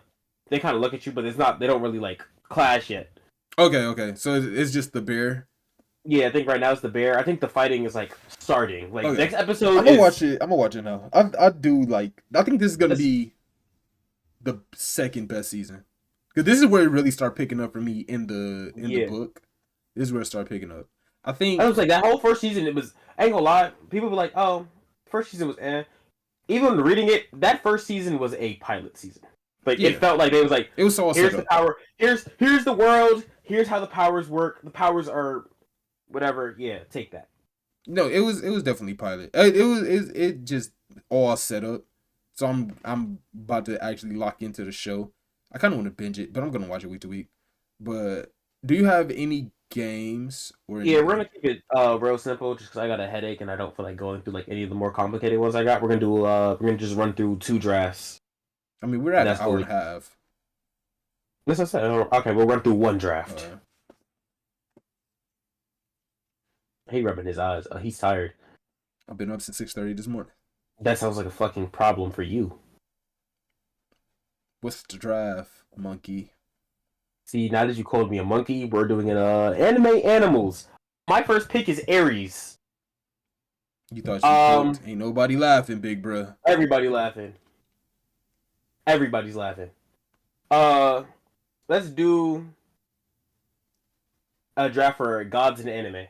They kind of look at you, but it's not. They don't really like clash yet. Okay. So it's just the bear. Yeah, I think right now it's the bear. I think the fighting is like starting. Like Okay. next episode I'm gonna is watch it. I'm gonna watch it now. I do like. I think this is gonna this, be the second best season because this is where it really start picking up for me in the yeah. book. This is where it start picking up. I I think was like that whole first season. It was. I ain't gonna lie. People were like, "Oh, first season was eh." Even reading it, that first season was a pilot season. Like yeah, it felt like it was like, it was all here's set the up. power. Here's the world. Here's how the powers work. The powers are whatever. Yeah, take that. No, it was definitely pilot. It just all set up. So I'm about to actually lock into the show. I kind of want to binge it, but I'm gonna watch it week to week. But do you have any games or Yeah, we're anything? gonna keep it real simple, just because I got a headache and I don't feel like going through like any of the more complicated ones I got. We're gonna just run through 2 drafts, I mean, we're and at an that's what hour we. and a half. That's what I said. Okay, we'll run through one draft. Uh, He rubbing his eyes. He's tired. I've been up since 6:30 this morning. That sounds like a fucking problem for you. What's the draft, monkey? See, now that you called me a monkey, we're doing an anime animals. My first pick is Aries. You thought you cooked? Ain't nobody laughing, big bruh. Everybody laughing. Everybody's laughing. Uh, let's do a draft for gods in anime.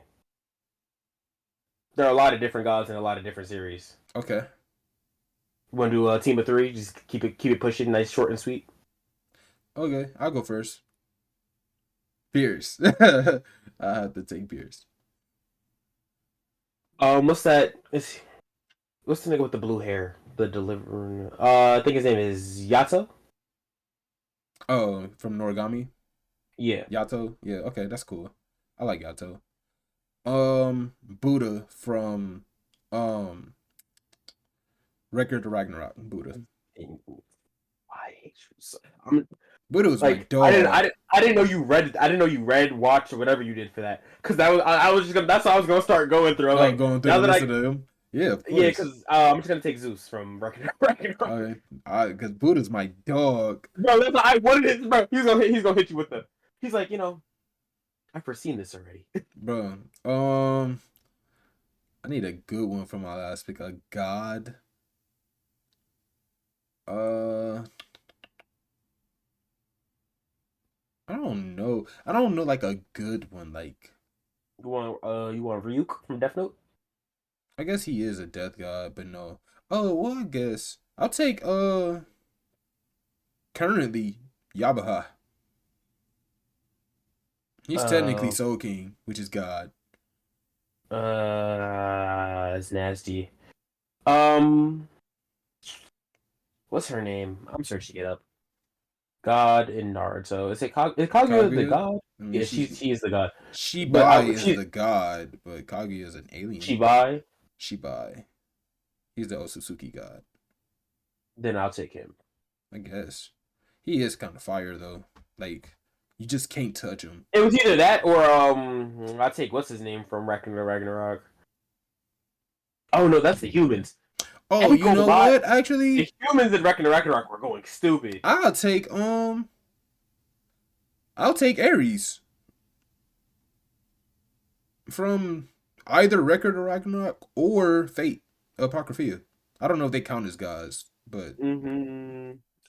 There are a lot of different gods in a lot of different series. Okay. You want to do a team of 3? Just keep it pushing, nice, short, and sweet. Okay, I'll go first. Pierce. I have to take Pierce. What's that? What's the nigga with the blue hair? The delivering. I think his name is Yato. Oh, from Noragami? Yeah. Yato? Yeah, okay, that's cool. I like Yato. Buddha from Record of Ragnarok. Buddha. I hate you so. Buddha was like my dog. I didn't know you read. I didn't know you read, watched, or whatever you did for that. Because that was I was just gonna. That's what I was gonna start going through. I'm like Going through now the that list of them. Yeah, of course. Yeah, because I'm just gonna take Zeus from Ragnarok. Okay, because Buddha's my dog. Bro, that's what I wanted it, bro. He's gonna hit you with the. He's like, I've foreseen this already. Bro, I need a good one for my last pick. A god. I don't know. I don't know like a good one. Like, You want Ryuk from Death Note? I guess he is a death god, but no. Oh well, I guess I'll take currently Yabaha. He's technically Soul King, which is God. That's nasty. What's her name? I'm searching it up. God in Naruto. Is Kaguya the god? I mean, Yeah, she is the god. Shibai is the god, but Kaguya is an alien. Shibai. He's the Otsutsuki god. Then I'll take him. I guess. He is kind of fire though. Like, you just can't touch him. It was either that or I'll take what's his name from Ragnarok. Oh no, that's the humans. Oh, you know what? Actually, the humans in Ragnarok were going stupid. I'll take Aries from either Record of Ragnarok or Fate Apocrypha. I don't know if they count as gods, but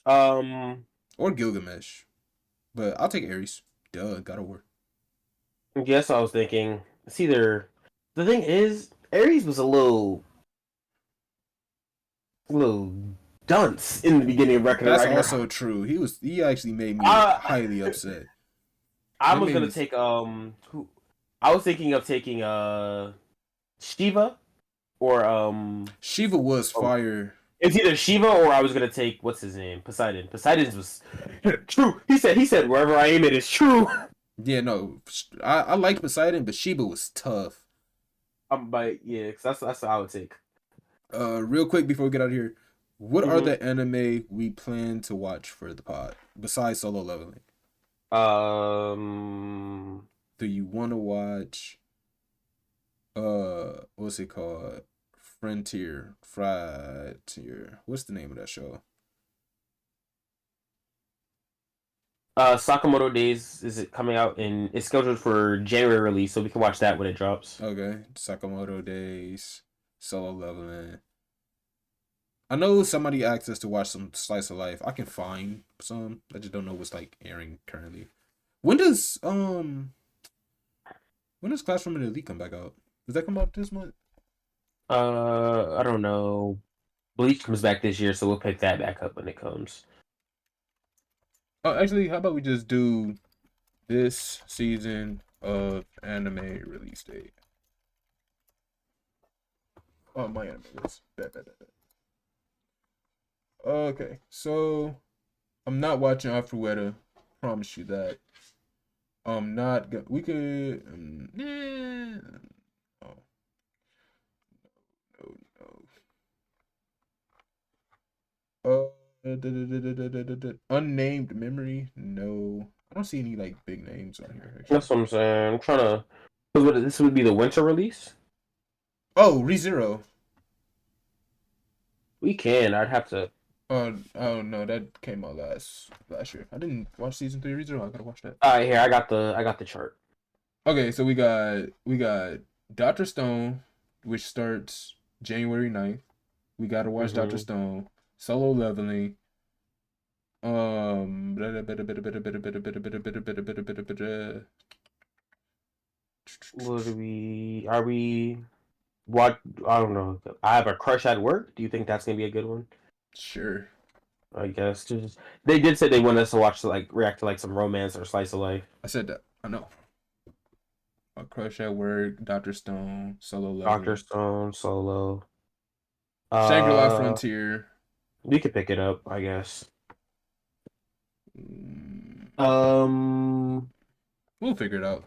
or Gilgamesh, but I'll take Aries. Duh, God of War. Yes, I was thinking it's either. The thing is, Aries was a little dunce in the beginning of Ragnarok. That's also true. He actually made me highly upset. I was gonna take who? I was thinking of taking Shiva or Shiva was fire. It's either Shiva or I was gonna take what's his name? Poseidon. Poseidon's was true. He said wherever I aim it is true. Yeah, no. I like Poseidon, but Shiva was tough. But yeah, cause that's what I would take. Real quick before we get out of here, what are the anime we plan to watch for the pod besides Solo Leveling? Do you want to watch? What's it called? Frontier. What's the name of that show? Sakamoto Days is it coming out in? It's scheduled for January release, so we can watch that when it drops. Okay, Sakamoto Days, Solo Leveling. I know somebody asked us to watch some Slice of Life. I can find some. I just don't know what's like airing currently. When does Classroom of the Elite come back out? Does that come out this month? I don't know. Bleach comes back this year, so we'll pick that back up when it comes. Oh, actually, how about we just do this season of anime release date? Oh, my anime list. Okay, so I'm not watching After Weta. Promise you that. I'm not gonna. We could. Oh. No. Unnamed Memory. No, I don't see any like big names on here. Actually. That's what I'm saying. I'm trying to. Because this would be the winter release. Oh, ReZero. We can. I'd have to. Oh no, that came out last year. I didn't watch season 3 ReZero. I gotta watch that. All right, here I got the chart. Okay, so we got Doctor Stone, which starts January 9th. We gotta watch Doctor Stone. Solo Leveling. What do we? Are we? What? I don't know. I have a crush at work. Do you think that's gonna be a good one? Sure. I guess. Just, they did say they want us to watch react to some romance or slice of life. I said that. I know. A Crush at Work, Doctor Stone, Solo Doctor Leveling, Stone, Solo. Shangri-La Frontier. We could pick it up, I guess. Mm, Um. we'll figure it out.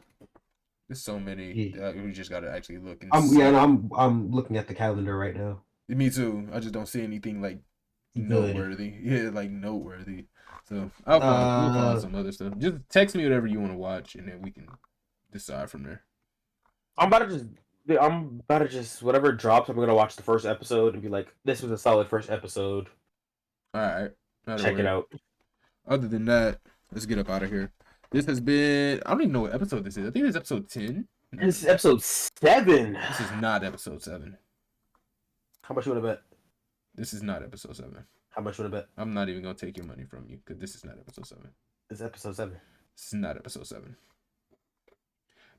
There's so many that we just gotta actually look and I'm see. yeah. I'm looking at the calendar right now. Me too. I just don't see anything like Good. noteworthy. Yeah, like noteworthy. So we'll find some other stuff. Just text me whatever you want to watch, and then we can decide from there. I'm about to just whatever drops. I'm gonna watch the first episode and be like, "This was a solid first episode." All right, Check it out. Other than that, let's get up out of here. This has been. I don't even know what episode this is. I think it's episode 10. This is episode 7. This is not episode 7. How much you want to bet? This is not episode 7. How much you want to bet? I'm not even gonna take your money from you because this is not episode 7. This is episode 7. This is not episode 7.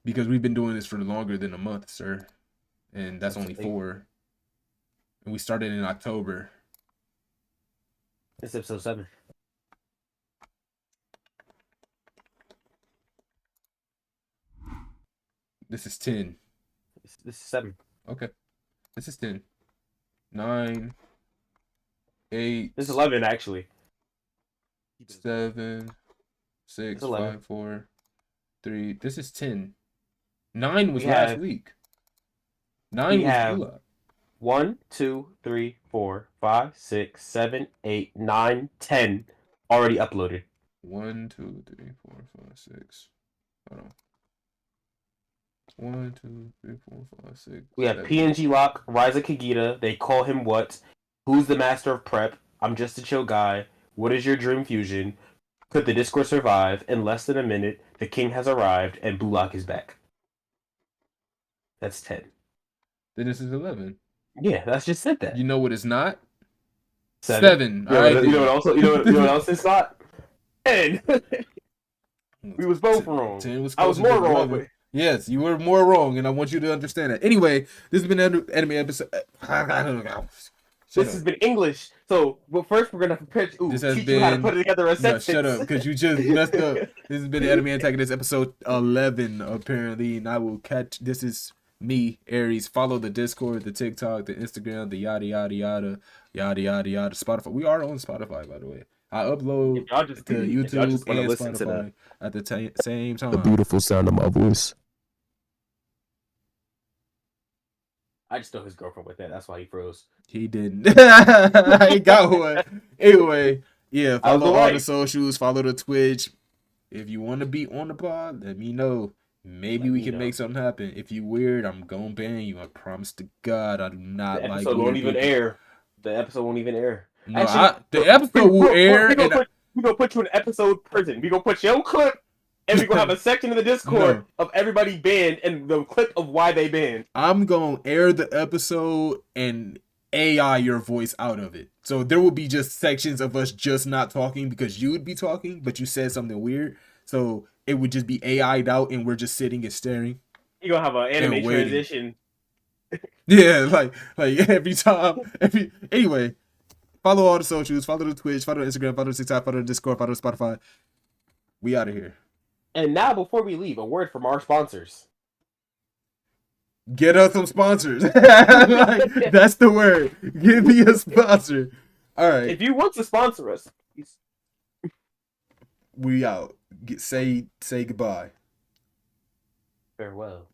Because we've been doing this for longer than a month, sir. And that's only 4. And we started in October. It's episode 7. This is 10. This is 7. Okay. This is 10. 9. 8. This is 11, actually. 7. 6. 5. 4. 3. This is 10. 9 was last week. 9 was Gula. 1, 2, 3, 4, 5, 6, 7, 8, 9, 10 already uploaded. 1, 2, 3, 4, 5, 6. Hold on. 1, 2, 3, 4, 5, 6. We have PNG Lock, Ryza Kagita, They Call Him What? Who's the Master of Prep? I'm Just a Chill Guy. What is Your Dream Fusion? Could the Discord survive? In less than a minute, the King has arrived, and Bulak is back. That's 10. Then this is 11. Yeah, that's just said that. You know what it's not? 7. All right. You know what else it's not? 10. We was both wrong. 10 was I was more wrong. But... Yes, you were more wrong, and I want you to understand that. Anyway, this has been anime episode. This has been English. So, first we're gonna teach you how to put it together a sentence. Shut up, because you just messed up. This has been Anime Antagonist episode 11, apparently, and I will catch. This is me, Aries. Follow the Discord, the TikTok, the Instagram, the yada yada yada yada yada yada. Spotify. We are on Spotify, by the way. I upload to YouTube and Spotify at the same time. The beautiful sound of my voice. I just stole his girlfriend with that. That's why he froze. He didn't. I got one. Anyway, yeah. Follow all the socials. Follow the Twitch. If you want to be on the pod, let me know. Maybe we can make something happen. If you weird, I'm gonna ban you. I promise to God, I do not like. The episode won't even air. The episode won't even air. No, actually, the episode will air. We're gonna put you in episode prison. We're gonna put your clip, and we're gonna have a section in the Discord of everybody banned and the clip of why they banned. I'm gonna air the episode and AI your voice out of it. So there will be just sections of us just not talking because you would be talking, but you said something weird. So it would just be AI'd out, and we're just sitting and staring. You're gonna have an anime transition. Yeah, like every time. Anyway, follow all the socials, follow the Twitch, follow the Instagram, follow the TikTok, follow the Discord, follow the Spotify. We out of here. And now, before we leave, a word from our sponsors. Get us some sponsors. That's the word. Give me a sponsor. All right. If you want to sponsor us, please. We out. Say goodbye. Farewell.